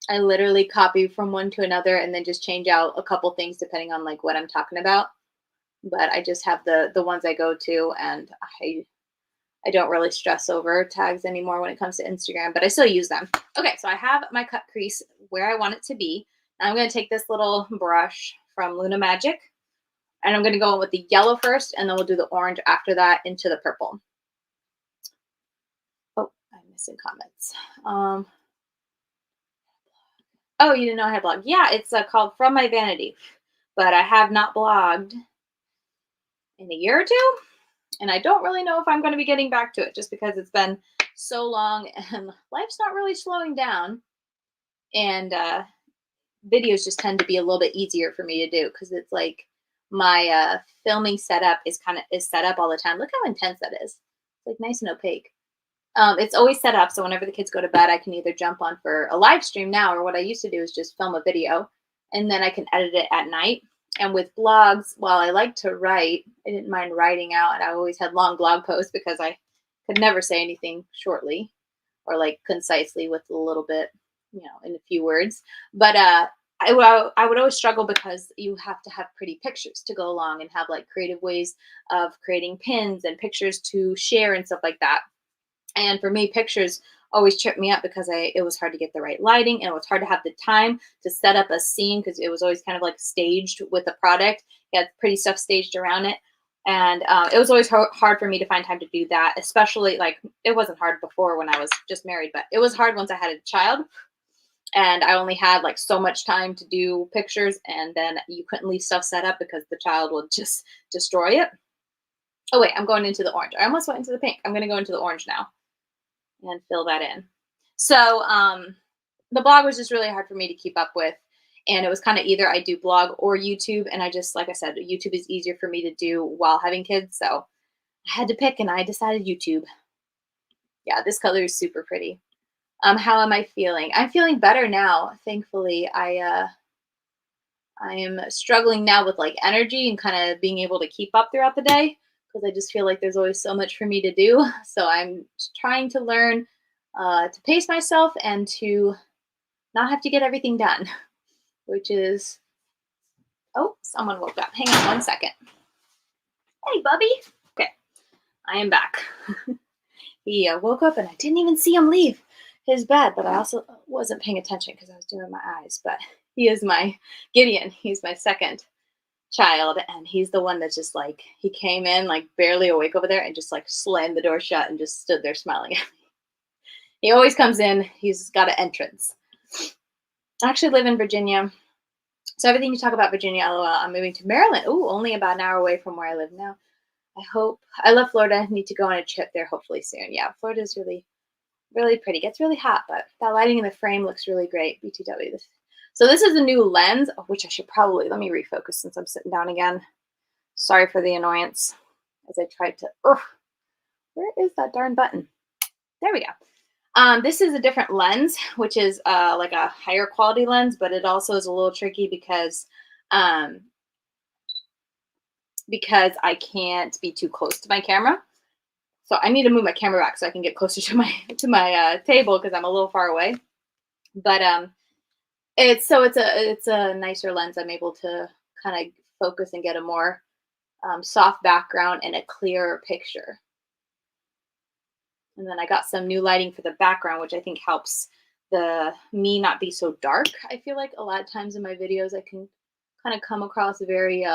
I literally copy from one to another and then just change out a couple things depending on like what I'm talking about. But I just have the ones I go to, and I don't really stress over tags anymore when it comes to Instagram, but I still use them. Okay, so I have my cut crease where I want it to be. Now I'm going to take this little brush from Luna Magic, and I'm going to go in with the yellow first, and then we'll do the orange after that into the purple. Oh, I'm missing comments. Oh, you didn't know I had blog. Yeah, it's called From My Vanity, but I have not blogged in a year or two, and I don't really know if I'm going to be getting back to it just because it's been so long and life's not really slowing down, and videos just tend to be a little bit easier for me to do because it's like my filming setup is set up all the time. Look how intense that is. It's like nice and opaque. It's always set up so whenever the kids go to bed, I can either jump on for a live stream now, or what I used to do is just film a video and then I can edit it at night. And with blogs, while I like to write, I didn't mind writing out, and I always had long blog posts because I could never say anything shortly or like concisely with a little bit, in a few words. But I would always struggle because you have to have pretty pictures to go along and have like creative ways of creating pins and pictures to share and stuff like that. And for me, pictures always tripped me up because it was hard to get the right lighting, and it was hard to have the time to set up a scene because it was always kind of like staged with the product. You had pretty stuff staged around it. And it was always hard for me to find time to do that, especially like it wasn't hard before when I was just married, but it was hard once I had a child. And I only had like so much time to do pictures, and then you couldn't leave stuff set up because the child would just destroy it. Oh wait, I'm going into the orange. I almost went into the pink. I'm going to go into the orange now and fill that in. So the blog was just really hard for me to keep up with. And it was kind of either I do blog or YouTube. And I just, like I said, YouTube is easier for me to do while having kids. So I had to pick, and I decided YouTube. Yeah, this color is super pretty. How am I feeling? I'm feeling better now. Thankfully, I am struggling now with like energy and kind of being able to keep up throughout the day because I just feel like there's always so much for me to do. So I'm trying to learn to pace myself and to not have to get everything done, which is, oh, someone woke up. Hang on one second. Hey, Bubby. Okay, I am back. He woke up and I didn't even see him leave his bed, but I also wasn't paying attention because I was doing my eyes. But he is my Gideon. He's my second child, and he's the one that's just like, he came in like barely awake over there and just like slammed the door shut and just stood there smiling at me. He always comes in. He's got an entrance. I actually live in Virginia. So everything you talk about Virginia, LOL, I'm moving to Maryland. Ooh, only about an hour away from where I live now. I love Florida. Need to go on a trip there hopefully soon. Yeah, Florida is really, really pretty. Gets really hot, but that lighting in the frame looks really great. BTW. So this is a new lens, which I should probably, let me refocus since I'm sitting down again. Sorry for the annoyance as I tried to, where is that darn button? There we go. This is a different lens, which is like a higher quality lens, but it also is a little tricky because I can't be too close to my camera. So I need to move my camera back so I can get closer to my table because I'm a little far away. But it's a nicer lens. I'm able to kind of focus and get a more soft background and a clearer picture. And then I got some new lighting for the background, which I think helps me not be so dark. I feel like a lot of times in my videos I can kind of come across very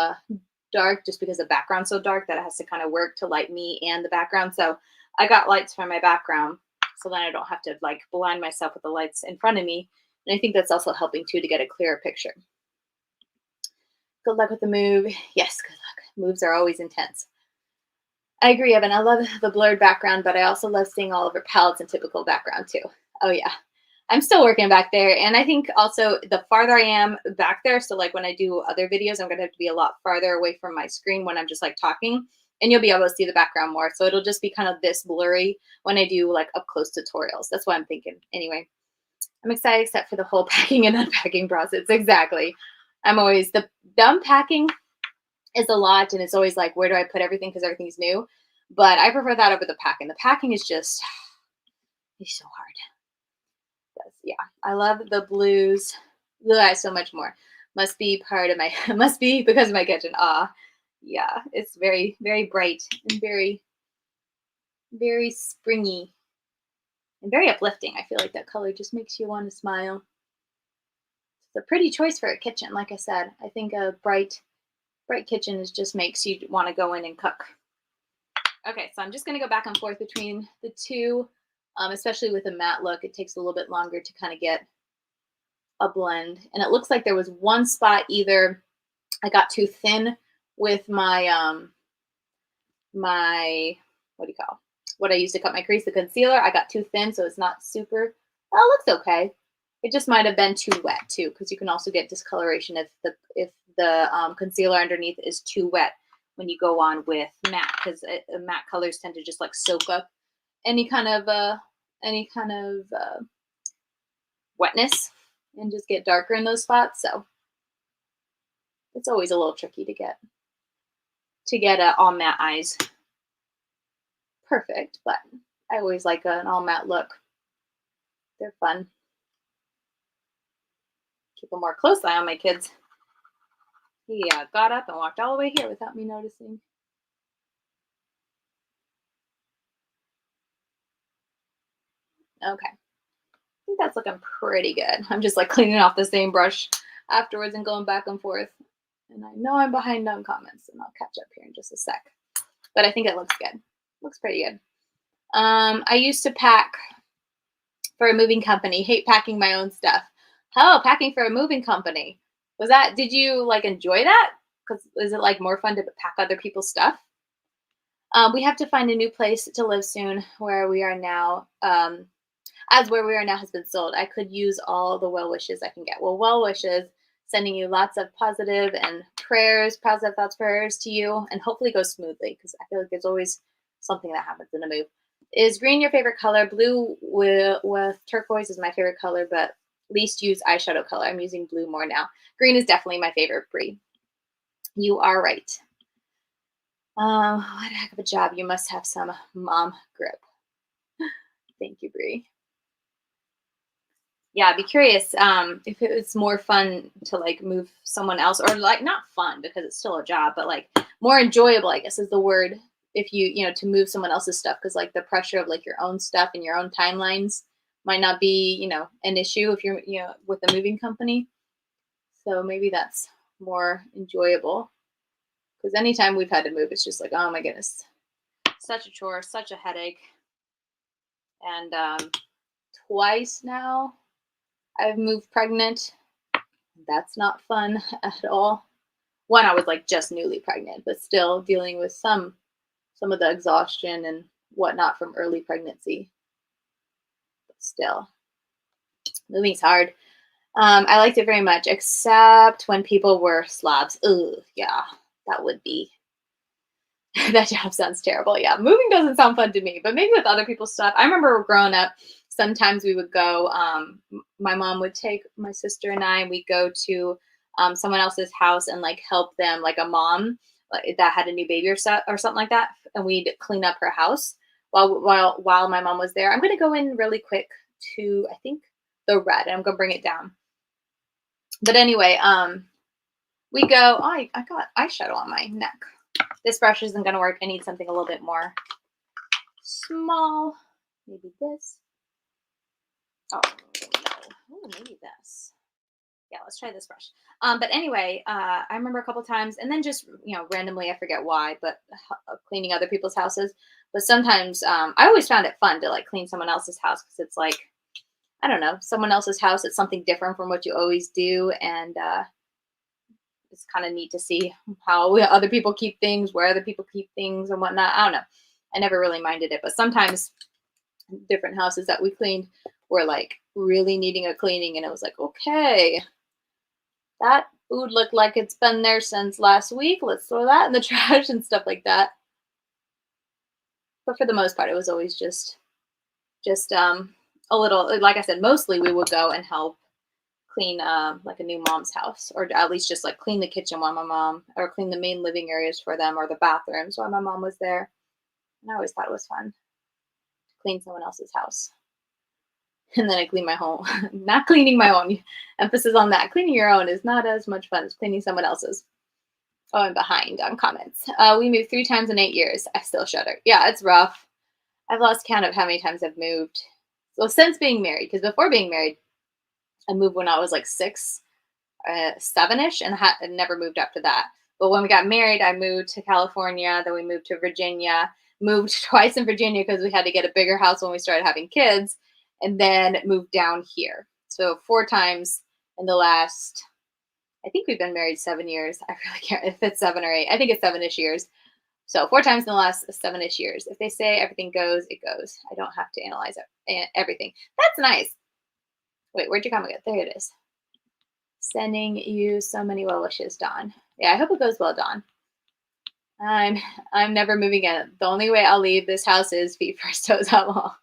dark just because the background's so dark that it has to kind of work to light me and the background. So I got lights for my background so then I don't have to like blind myself with the lights in front of me. And I think that's also helping too to get a clearer picture. Good luck with the move. Yes, good luck. Moves are always intense. I agree, Evan. I love the blurred background, but I also love seeing all of her palettes in typical background too. Oh yeah. I'm still working back there. And I think also the farther I am back there, so like when I do other videos, I'm going to have to be a lot farther away from my screen when I'm just like talking, and you'll be able to see the background more. So it'll just be kind of this blurry when I do like up close tutorials. That's what I'm thinking. Anyway, I'm excited except for the whole packing and unpacking process. Exactly. I'm always, the unpacking is a lot, and it's always like, where do I put everything because everything's new? But I prefer that over the packing. The packing is just, it's so hard. Yeah, I love the blues. Blue eyes so much more. Must be part of my, must be because of my kitchen. Yeah, it's very, very bright and very, very springy and very uplifting. I feel like that color just makes you want to smile. It's a pretty choice for a kitchen. Like I said, I think a bright kitchen just makes you want to go in and cook. Okay, so I'm just going to go back and forth between the two, especially with a matte look. It takes a little bit longer to kind of get a blend. And it looks like there was one spot either I got too thin with my, what I used to cut my crease, the concealer. I got too thin, so it's not super, well, it looks okay. It just might have been too wet too, because you can also get discoloration if the concealer underneath is too wet when you go on with matte, because matte colors tend to just like soak up any kind of wetness and just get darker in those spots. So it's always a little tricky to get all matte eyes perfect, but I always like an all matte look. They're fun. Keep a more close eye on my kids. He got up and walked all the way here without me noticing. Okay. I think that's looking pretty good. I'm just like cleaning off the same brush afterwards and going back and forth. And I know I'm behind on comments, and I'll catch up here in just a sec. But I think it looks good. Looks pretty good. I used to pack for a moving company. Hate packing my own stuff. Oh, packing for a moving company. Did you like enjoy that? Because is it like more fun to pack other people's stuff? We have to find a new place to live soon where we are now. As where we are now has been sold. I could use all the well wishes I can get. Well, well wishes, sending you lots of positive and prayers, positive thoughts, prayers to you, and hopefully it goes smoothly, because I feel like there's always something that happens in a move. Is green your favorite color? Blue with turquoise is my favorite color, but least used eyeshadow color. I'm using blue more now. Green is definitely my favorite, Brie. You are right. What a heck of a job. You must have some mom grip. Thank you, Brie. Yeah, I'd be curious if it was more fun to like move someone else, or like not fun because it's still a job, but like more enjoyable, I guess is the word. If you to move someone else's stuff, because like the pressure of like your own stuff and your own timelines might not be an issue if you're with a moving company. So maybe that's more enjoyable, because anytime we've had to move, it's just like, oh my goodness, such a chore, such a headache. And twice now I've moved pregnant. That's not fun at all. One, I was like just newly pregnant, but still dealing with some of the exhaustion and whatnot from early pregnancy. But still, moving's hard. I liked it very much, except when people were slobs. Ugh, yeah, that would be. That job sounds terrible. Yeah, moving doesn't sound fun to me, but maybe with other people's stuff. I remember growing up, sometimes we would go, my mom would take my sister and I, and we'd go to someone else's house and like help them, like a mom that had a new baby or something like that, and we'd clean up her house while my mom was there. I'm going to go in really quick to, I think, the red, and I'm going to bring it down. But anyway, we go, oh, I got eyeshadow on my neck. This brush isn't going to work. I need something a little bit more small. Maybe this. Oh, no. Ooh, maybe this. Yeah, let's try this brush. But anyway, I remember a couple times, and then just, randomly, I forget why, but cleaning other people's houses. But sometimes I always found it fun to like clean someone else's house, because it's like, I don't know, someone else's house. It's something different from what you always do. And it's kind of neat to see how other people keep things, where other people keep things and whatnot. I don't know. I never really minded it, but sometimes different houses that we cleaned were like really needing a cleaning, and it was like, okay, that food looked like it's been there since last week. Let's throw that in the trash and stuff like that. But for the most part, it was always just a little, like I said, mostly we would go and help clean like a new mom's house, or at least just like clean the kitchen while my mom, or clean the main living areas for them, or the bathrooms while my mom was there. And I always thought it was fun to clean someone else's house. And then I clean my home. Not cleaning my own. Emphasis on that. Cleaning your own is not as much fun as cleaning someone else's. Oh, I'm behind on comments. We moved 3 times in 8 years. I still shudder. Yeah, it's rough. I've lost count of how many times I've moved. So since being married, because before being married, I moved when I was like 6, 7-ish, and never moved after that. But when we got married, I moved to California. Then we moved to Virginia. Moved twice in Virginia because we had to get a bigger house when we started having kids, and then moved down here. So 4 times in the last. I think we've been married 7 years. I really can't if it's 7 or 8. I think it's 7-ish years. So 4 times in the last 7-ish years. If they say everything goes, it goes. I don't have to analyze everything. That's nice. Wait, where'd your comment go? There it is. Sending you so many well wishes, Dawn. Yeah, I hope it goes well, Dawn. I'm never moving in. The only way I'll leave this house is feet first, toes out wall.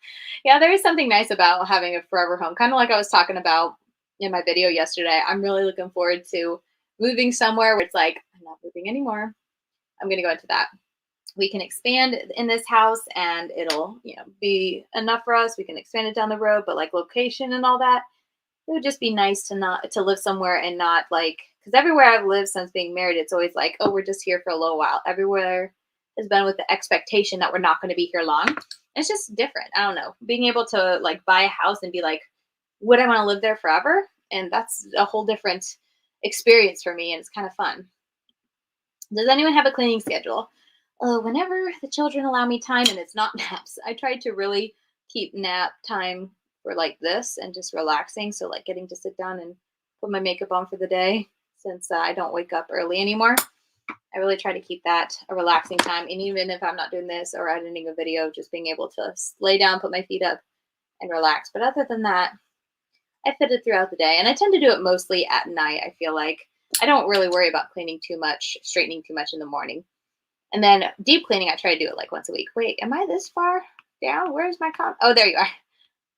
Yeah, there is something nice about having a forever home. Kind of like I was talking about in my video yesterday. I'm really looking forward to moving somewhere where it's like, I'm not moving anymore. I'm going to go into that. We can expand in this house and it'll, be enough for us. We can expand it down the road, but like location and all that, it would just be nice to live somewhere and not like, because everywhere I've lived since being married, it's always like, oh, we're just here for a little while. Everywhere has been with the expectation that we're not going to be here long. It's just different. I don't know. Being able to like buy a house and be like, would I want to live there forever? And that's a whole different experience for me, and it's kind of fun. Does anyone have a cleaning schedule? Whenever the children allow me time, and it's not naps. I try to really keep nap time for like this and just relaxing. So like getting to sit down and put my makeup on for the day, since I don't wake up early anymore. I really try to keep that a relaxing time. And even if I'm not doing this or editing a video, just being able to lay down, put my feet up and relax. But other than that, I fit it throughout the day. And I tend to do it mostly at night. I feel like I don't really worry about cleaning too much, straightening too much in the morning. And then deep cleaning, I try to do it like once a week. Wait, am I this far down? Where's my comment? Oh, there you are.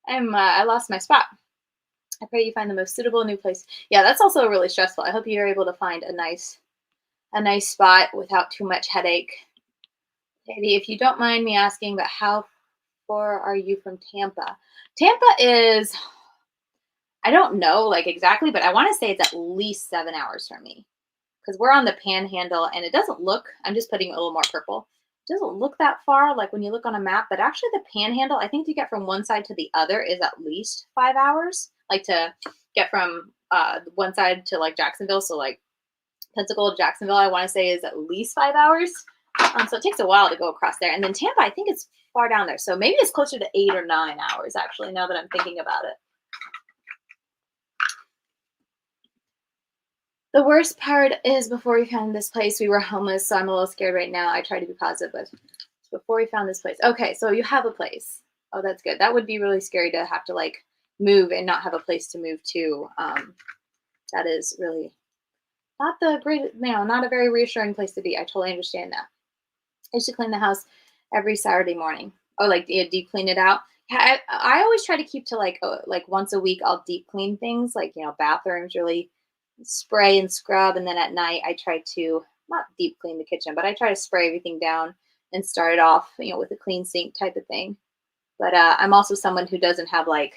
I lost my spot. I pray you find the most suitable new place. Yeah, that's also really stressful. I hope you're able to find a nice spot without too much headache. Katie, if you don't mind me asking, but how far are you from Tampa? Tampa is, I don't know like exactly, but I want to say it's at least 7 hours from me. Because we're on the panhandle and it doesn't look, I'm just putting a little more purple. It doesn't look that far like when you look on a map, but actually the panhandle, I think to get from one side to the other is at least 5 hours. Like to get from one side to like Jacksonville, so like Pensacola, Jacksonville, I want to say is at least 5 hours. So it takes a while to go across there. And then Tampa, I think it's far down there. So maybe it's closer to 8 or 9 hours actually, now that I'm thinking about it. The worst part is before we found this place, we were homeless, so I'm a little scared right now. I try to be positive, but before we found this place. Okay, so you have a place. Oh, that's good. That would be really scary to have to like move and not have a place to move to. That is really not the great, not a very reassuring place to be. I totally understand that. I used to clean the house every Saturday morning. Oh, like deep clean it out. Yeah, I always try to keep to like once a week. I'll deep clean things like bathrooms, really spray and scrub, and then at night I try to not deep clean the kitchen, but I try to spray everything down and start it off, with a clean sink type of thing. But I'm also someone who doesn't have like,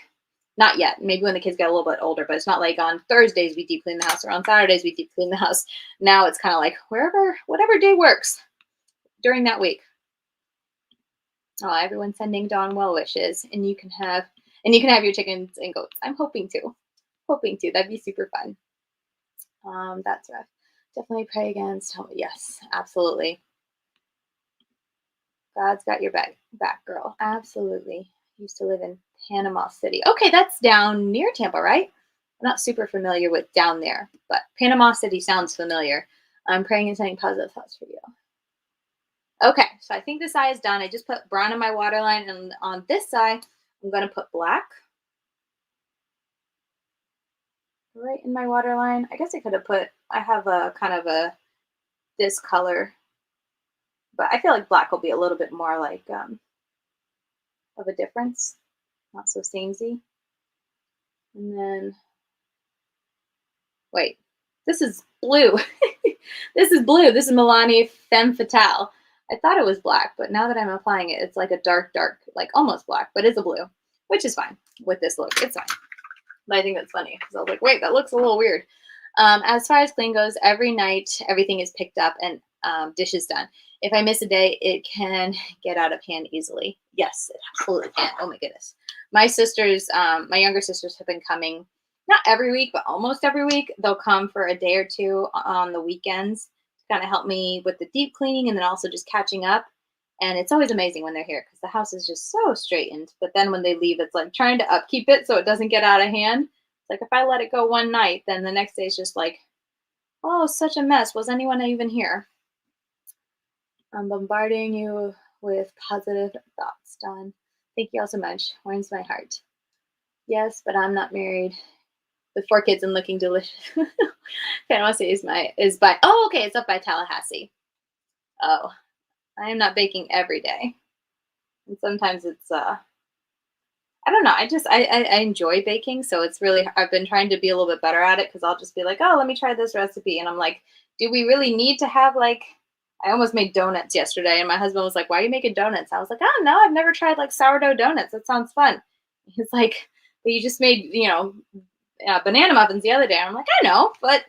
not yet, maybe when the kids get a little bit older, but it's not like on Thursdays we deep clean the house or on Saturdays we deep clean the house. Now it's kind of like whatever day works during that week. Oh, everyone's sending Dawn well wishes, and you can have your chickens and goats. I'm hoping to. That'd be super fun. That's rough. Definitely pray against. Yes, absolutely. God's got your back, girl. Absolutely. Used to live in Panama City. Okay, that's down near Tampa, right? I'm not super familiar with down there, but Panama City sounds familiar. I'm praying and sending positive thoughts for you. Okay, so I think this eye is done. I just put brown in my waterline, and on this side, I'm going to put black. Right in my waterline. I guess I could have put, I have a kind of this color, but I feel like black will be a little bit more like of a difference, not so samey. And then, wait, this is blue. This is blue. This is Milani Femme Fatale. I thought it was black, but now that I'm applying it, it's like a dark, like almost black, but it's a blue, which is fine with this look. It's fine. But I think that's funny because I was like, wait, that looks a little weird. As far as clean goes, every night everything is picked up, and dishes done. If I miss a day, it can get out of hand easily. Yes, it absolutely can. Oh my goodness. My sisters, my younger sisters have been coming, not every week, but almost every week. They'll come for a day or two on the weekends to kind of help me with the deep cleaning and then also just catching up. And it's always amazing when they're here because the house is just so straightened. But then when they leave, it's like trying to upkeep it so it doesn't get out of hand. It's like if I let it go one night, then the next day it's just like, oh, such a mess. Was anyone even here? I'm bombarding you with positive thoughts, Don. Thank you all so much. Warms my heart. Yes, but I'm not married with 4 kids and looking delicious. Panama City is by, oh, okay, it's up by Tallahassee. Oh, I am not baking every day. And sometimes it's, I don't know. I enjoy baking. So it's really, I've been trying to be a little bit better at it because I'll just be like, oh, let me try this recipe. And I'm like, do we really need to have like, I almost made donuts yesterday. And my husband was like, why are you making donuts? I was like, oh, no, I've never tried like sourdough donuts. That sounds fun. He's like, but you just made, banana muffins the other day. I'm like, I know, but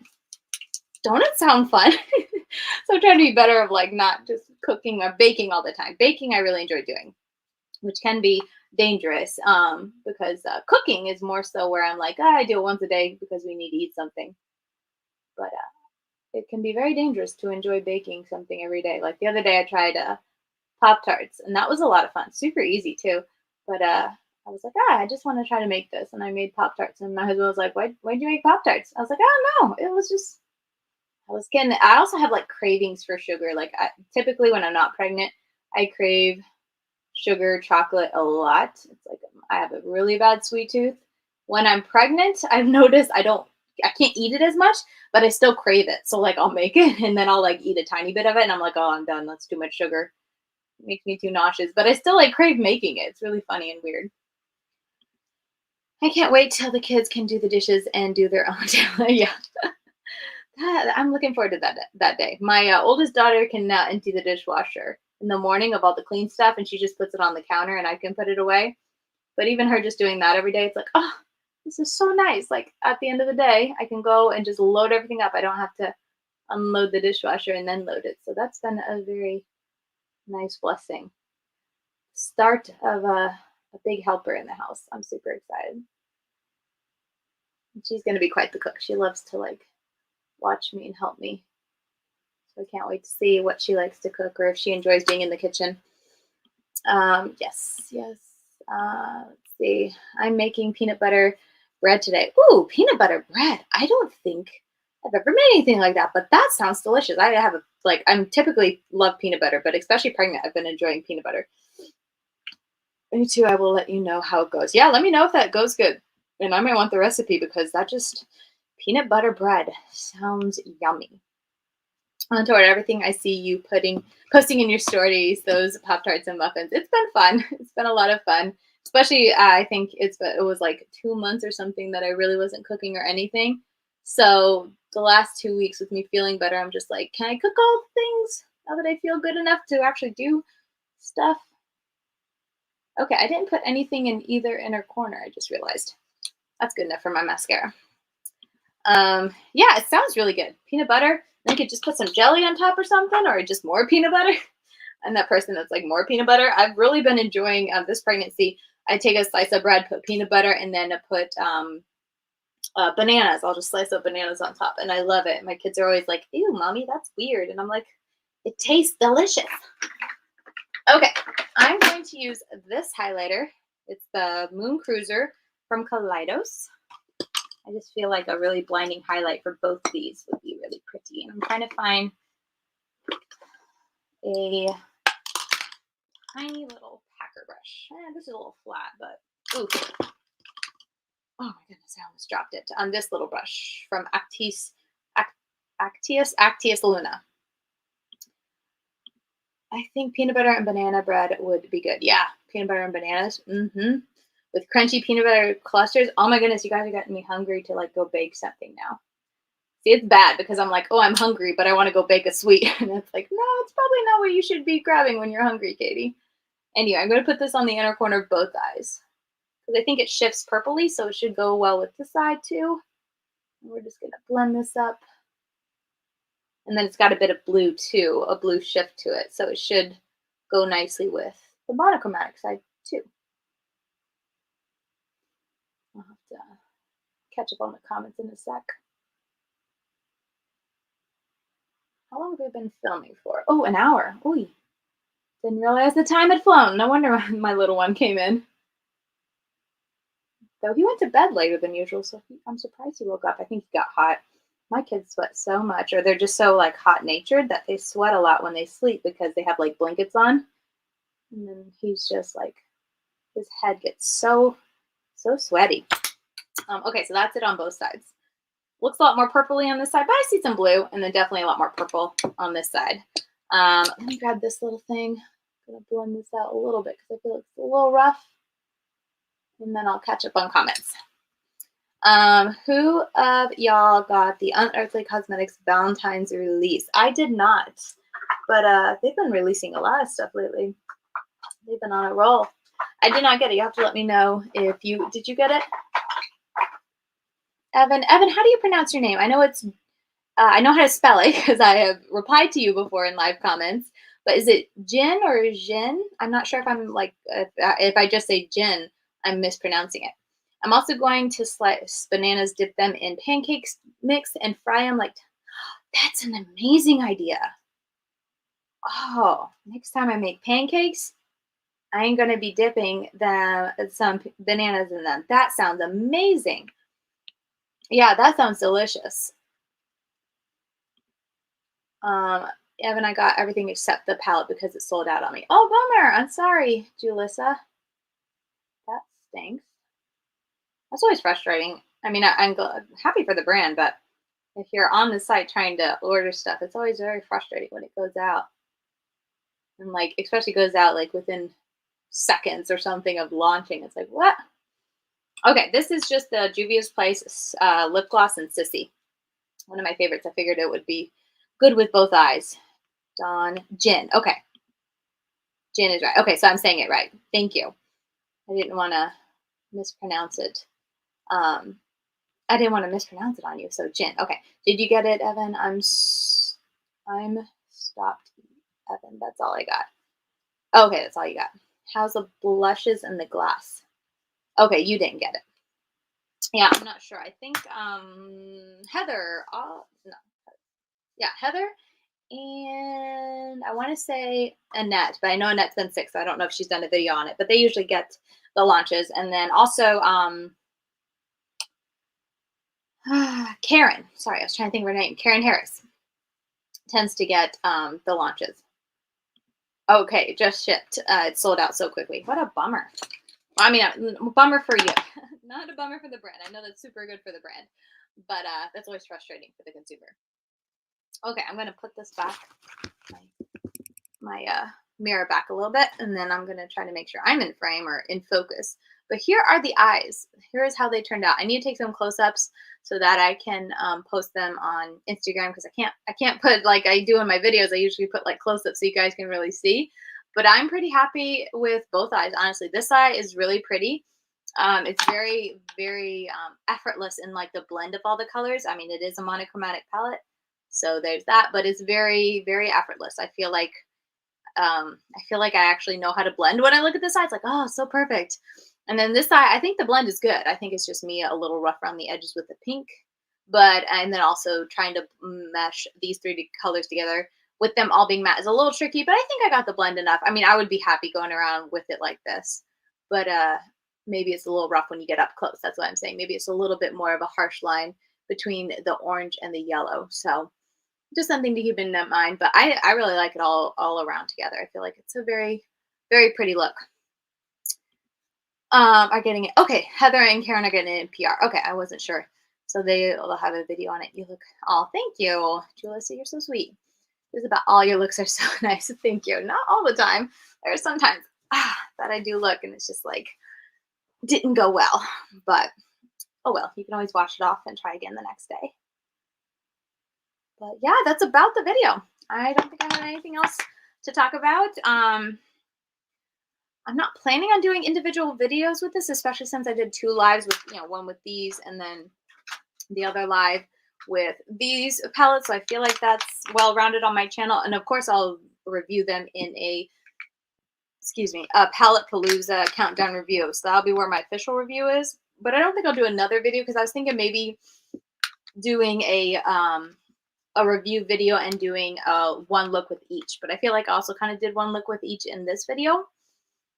donuts sound fun. So I'm trying to be better of like not just cooking or baking all the time. Baking I really enjoy doing, which can be dangerous because cooking is more so where I'm like, I do it once a day because we need to eat something. But it can be very dangerous to enjoy baking something every day. Like the other day I tried Pop-Tarts and that was a lot of fun. Super easy too. But I was like, I just want to try to make this. And I made Pop-Tarts and my husband was like, why'd you make Pop-Tarts? I was like, I don't know. It was just, I was kidding. I also have like cravings for sugar. Like typically when I'm not pregnant, I crave sugar, chocolate a lot. It's like I have a really bad sweet tooth. When I'm pregnant, I've noticed I can't eat it as much, but I still crave it. So like I'll make it and then I'll like eat a tiny bit of it and I'm like, oh, I'm done. That's too much sugar. It makes me too nauseous, but I still like crave making it. It's really funny and weird. I can't wait till the kids can do the dishes and do their own. Yeah. I'm looking forward to that day. My oldest daughter can now empty the dishwasher in the morning of all the clean stuff, and she just puts it on the counter, and I can put it away. But even her just doing that every day, it's like, oh, this is so nice. Like at the end of the day, I can go and just load everything up. I don't have to unload the dishwasher and then load it. So that's been a very nice blessing. Start of a big helper in the house. I'm super excited. She's going to be quite the cook. She loves to like watch me and help me. So I can't wait to see what she likes to cook or if she enjoys being in the kitchen. Yes. Let's see. I'm making peanut butter bread today. Ooh, peanut butter bread. I don't think I've ever made anything like that, but that sounds delicious. I'm typically love peanut butter, but especially pregnant, I've been enjoying peanut butter. Me too. I will let you know how it goes. Yeah, let me know if that goes good. And I might want the recipe because that just peanut butter bread sounds yummy. On toward everything I see you posting in your stories, those Pop-Tarts and muffins. It's been fun. It's been a lot of fun. Especially, I think it was like 2 months or something that I really wasn't cooking or anything. So the last 2 weeks with me feeling better, I'm just like, can I cook all the things now that I feel good enough to actually do stuff? Okay, I didn't put anything in either inner corner. I just realized. That's good enough for my mascara. Yeah, it sounds really good. Peanut butter. Then you could just put some jelly on top or something, or just more peanut butter. I'm that person that's like more peanut butter. I've really been enjoying this pregnancy. I take a slice of bread, put peanut butter, and then I put bananas. I'll just slice up bananas on top, and I love it. My kids are always like, ew, mommy, that's weird. And I'm like, it tastes delicious. Okay, I'm going to use this highlighter. It's the Moon Cruiser from Kaleidos. I just feel like a really blinding highlight for both of these would be really pretty. And I'm trying to find a tiny little packer brush. This is a little flat, but ooh. Oh my goodness, I almost dropped it. On this little brush from Actius Luna. I think peanut butter and banana bread would be good. Yeah, peanut butter and bananas. With crunchy peanut butter clusters. Oh my goodness, you guys are getting me hungry to like go bake something now. See, it's bad because I'm like, oh, I'm hungry, but I want to go bake a sweet. And it's like, no, it's probably not what you should be grabbing when you're hungry, Katie. Anyway, I'm going to put this on the inner corner of both eyes. Because I think it shifts purpley, so it should go well with this side too. And we're just going to blend this up. And then it's got a bit of blue too, a blue shift to it. So it should go nicely with the monochromatic side too. I'll have to catch up on the comments in a sec. How long have we been filming for? Oh, an hour. Ooh, didn't realize the time had flown. No wonder my little one came in. Though he went to bed later than usual, so I'm surprised he woke up. I think he got hot. My kids sweat so much, or they're just so like hot-natured that they sweat a lot when they sleep because they have like blankets on. And then he's just like, his head gets so sweaty. Okay, so that's it on both sides. Looks a lot more purpley on this side, but I see some blue, and then definitely a lot more purple on this side. Let me grab this little thing. I'm gonna blend this out a little bit because I feel like it's a little rough. And then I'll catch up on comments. Who of y'all got the Unearthly Cosmetics Valentine's release? I did not, but they've been releasing a lot of stuff lately. They've been on a roll. I did not get it. You have to let me know if you did. You get it, Evan? Evan, how do you pronounce your name? I know it's I know how to spell it because I have replied to you before in live comments. But is it Jin or Jin? I'm not sure if I'm like if I just say Jin, I'm mispronouncing it. I'm also going to slice bananas, dip them in pancakes mix, and fry them like. That's an amazing idea. Oh, next time I make pancakes, I ain't gonna be dipping some bananas in them. That sounds amazing. Yeah, that sounds delicious. Evan, I got everything except the palette because it sold out on me. Oh, bummer. I'm sorry, Julissa. That stinks. That's always frustrating. I mean, I'm happy for the brand, but if you're on the site trying to order stuff, it's always very frustrating when it goes out. And like, especially goes out like within seconds or something of launching. It's like, what? Okay, this is just the Juvia's Place lip gloss in Sissy. One of my favorites. I figured it would be good with both eyes. Dawn Jin. Okay. Jin is right. Okay, so I'm saying it right. Thank you. I didn't want to mispronounce it. I didn't want to mispronounce it on you. So Jin. Okay. Did you get it, Evan? I'm stopped. Evan, that's all I got. Okay, that's all you got. How's the blushes and the glass? Okay, you didn't get it. Yeah, I'm not sure. I think Heather. No. Yeah, Heather. And I want to say Annette, but I know Annette's been sick, so I don't know if she's done a video on it. But they usually get the launches. And then also Karen. Sorry, I was trying to think of her name. Karen Harris tends to get the launches. Okay, just shipped. It sold out so quickly. What a bummer. I mean, bummer for you. Not a bummer for the brand. I know that's super good for the brand, but that's always frustrating for the consumer. Okay, I'm going to put this back, my mirror back a little bit, and then I'm going to try to make sure I'm in frame or in focus. But here are the eyes. Here's how they turned out. I need to take some close-ups so that I can post them on Instagram because I can't put like I do in my videos. I usually put like close-ups so you guys can really see. But I'm pretty happy with both eyes, honestly. This eye is really pretty. It's very, very effortless in like the blend of all the colors. I mean, it is a monochromatic palette. So there's that, but it's very, very effortless. I feel like I actually know how to blend when I look at this eye. It's like, oh, so perfect. And then this eye, I think the blend is good. I think it's just me a little rough around the edges with the pink, and then also trying to mesh these three colors together with them all being matte is a little tricky, but I think I got the blend enough. I mean, I would be happy going around with it like this, but maybe it's a little rough when you get up close. That's what I'm saying. Maybe it's a little bit more of a harsh line between the orange and the yellow. So just something to keep in mind, but I really like it all around together. I feel like it's a very, very pretty look. Are getting it. Okay, Heather and Karen are getting it in PR. Okay, I wasn't sure. So they'll have a video on it. You look, oh, thank you. Julissa, you're so sweet. Just about all your looks are so nice. Thank you. Not all the time. There are sometimes that I do look and it's just like, didn't go well. But, oh well, you can always wash it off and try again the next day. But yeah, that's about the video. I don't think I have anything else to talk about. I'm not planning on doing individual videos with this, especially since I did 2 lives with, one with these and then the other live with these palettes. So I feel like that's well-rounded on my channel. And of course, I'll review them in a, excuse me, a Palette Palooza countdown review. So that'll be where my official review is. But I don't think I'll do another video because I was thinking maybe doing a review video and doing one look with each. But I feel like I also kind of did one look with each in this video.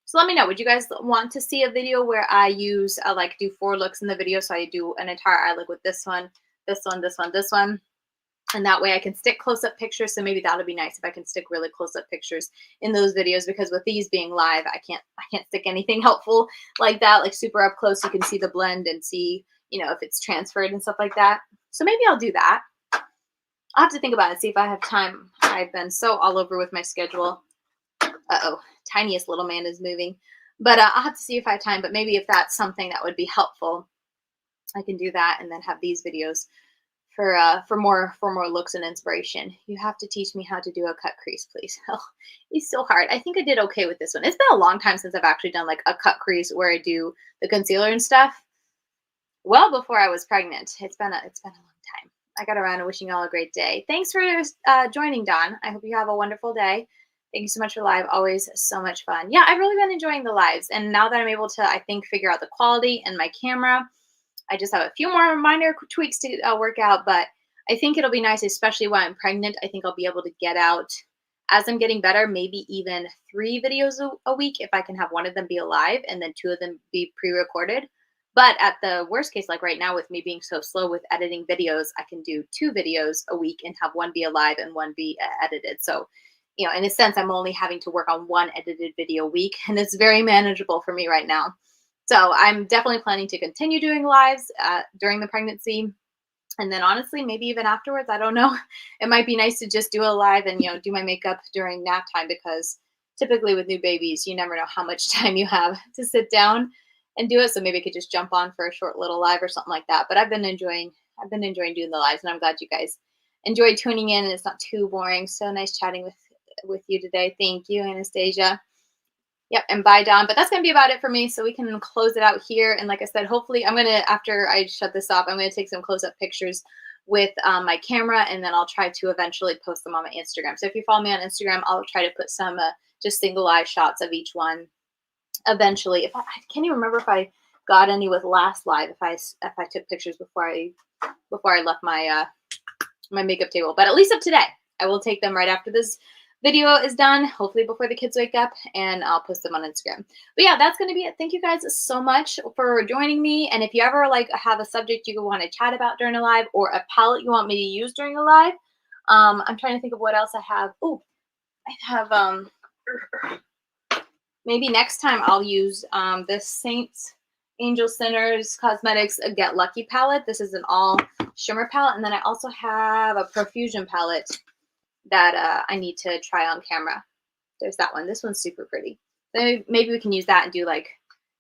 So let me know, would you guys want to see a video where I use, like do 4 looks in the video? So I do an entire eye look with this one, this one, this one, this one. And that way I can stick close-up pictures. So maybe that'll be nice if I can stick really close-up pictures in those videos, because with these being live, I can't stick anything helpful like that, like super up close. You can see the blend and see, you know, if it's transferred and stuff like that. So maybe I'll do that. I'll have to think about it, see if I have time. I've been so all over with my schedule. Uh-oh, tiniest little man is moving. But I'll have to see if I have time. But maybe if that's something that would be helpful, I can do that and then have these videos for more looks and inspiration. You have to teach me how to do a cut crease, please. Oh, it's so hard. I think I did okay with this one. It's been a long time since I've actually done like a cut crease where I do the concealer and stuff. Well before I was pregnant. It's been a long time. I got around to wishing you all a great day. Thanks for joining, Dawn. I hope you have a wonderful day. Thank you so much for live. Always so much fun. Yeah, I've really been enjoying the lives. And now that I'm able to, I think, figure out the quality and my camera, I just have a few more minor tweaks to work out. But I think it'll be nice, especially when I'm pregnant. I think I'll be able to get out, as I'm getting better, maybe even 3 videos a week if I can have one of them be live and then 2 of them be pre-recorded. But at the worst case, like right now with me being so slow with editing videos, I can do 2 videos a week and have one be live and one be edited. So, you know, in a sense, I'm only having to work on 1 edited video a week, and it's very manageable for me right now. So I'm definitely planning to continue doing lives during the pregnancy. And then honestly, maybe even afterwards, I don't know. It might be nice to just do a live and, you know, do my makeup during nap time, because typically with new babies, you never know how much time you have to sit down and do it. So maybe I could just jump on for a short little live or something like that. But I've been enjoying doing the lives, and I'm glad you guys enjoyed tuning in and it's not too boring. So nice chatting with you today. Thank you, Anastasia. Yep, and bye, Dawn. But that's going to be about it for me, so we can close it out here. And like I said, hopefully I'm going to, after I shut this off, I'm going to take some close-up pictures with my camera, and then I'll try to eventually post them on my Instagram. So if you follow me on Instagram, I'll try to put some just single eye shots of each one eventually. If I can't even remember if I got any with last live, if I took pictures before I left my my makeup table. But at least of today, I will take them right after this video is done, hopefully before the kids wake up, and I'll post them on Instagram. But yeah, that's going to be it. Thank you guys so much for joining me. And if you ever like have a subject you want to chat about during a live, or a palette you want me to use during a live, I'm trying to think of what else I have. Oh, I have maybe next time I'll use this Saints Angel Sinners Cosmetics Get Lucky palette. This is an all shimmer palette, and then I also have a Profusion palette that I need to try on camera. There's that one. This one's super pretty. So maybe we can use that and do like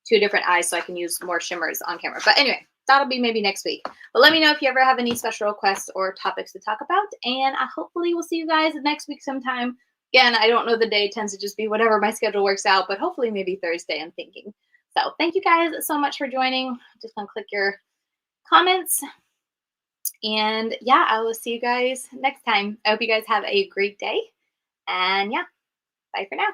2 different eyes so I can use more shimmers on camera. But anyway, that'll be maybe next week. But let me know if you ever have any special requests or topics to talk about. And I hopefully will see you guys next week sometime. Again, I don't know the day. It tends to just be whatever my schedule works out. But hopefully maybe Thursday, I'm thinking. So thank you guys so much for joining. Just gonna click your comments. And yeah, I will see you guys next time. I hope you guys have a great day. And yeah, bye for now.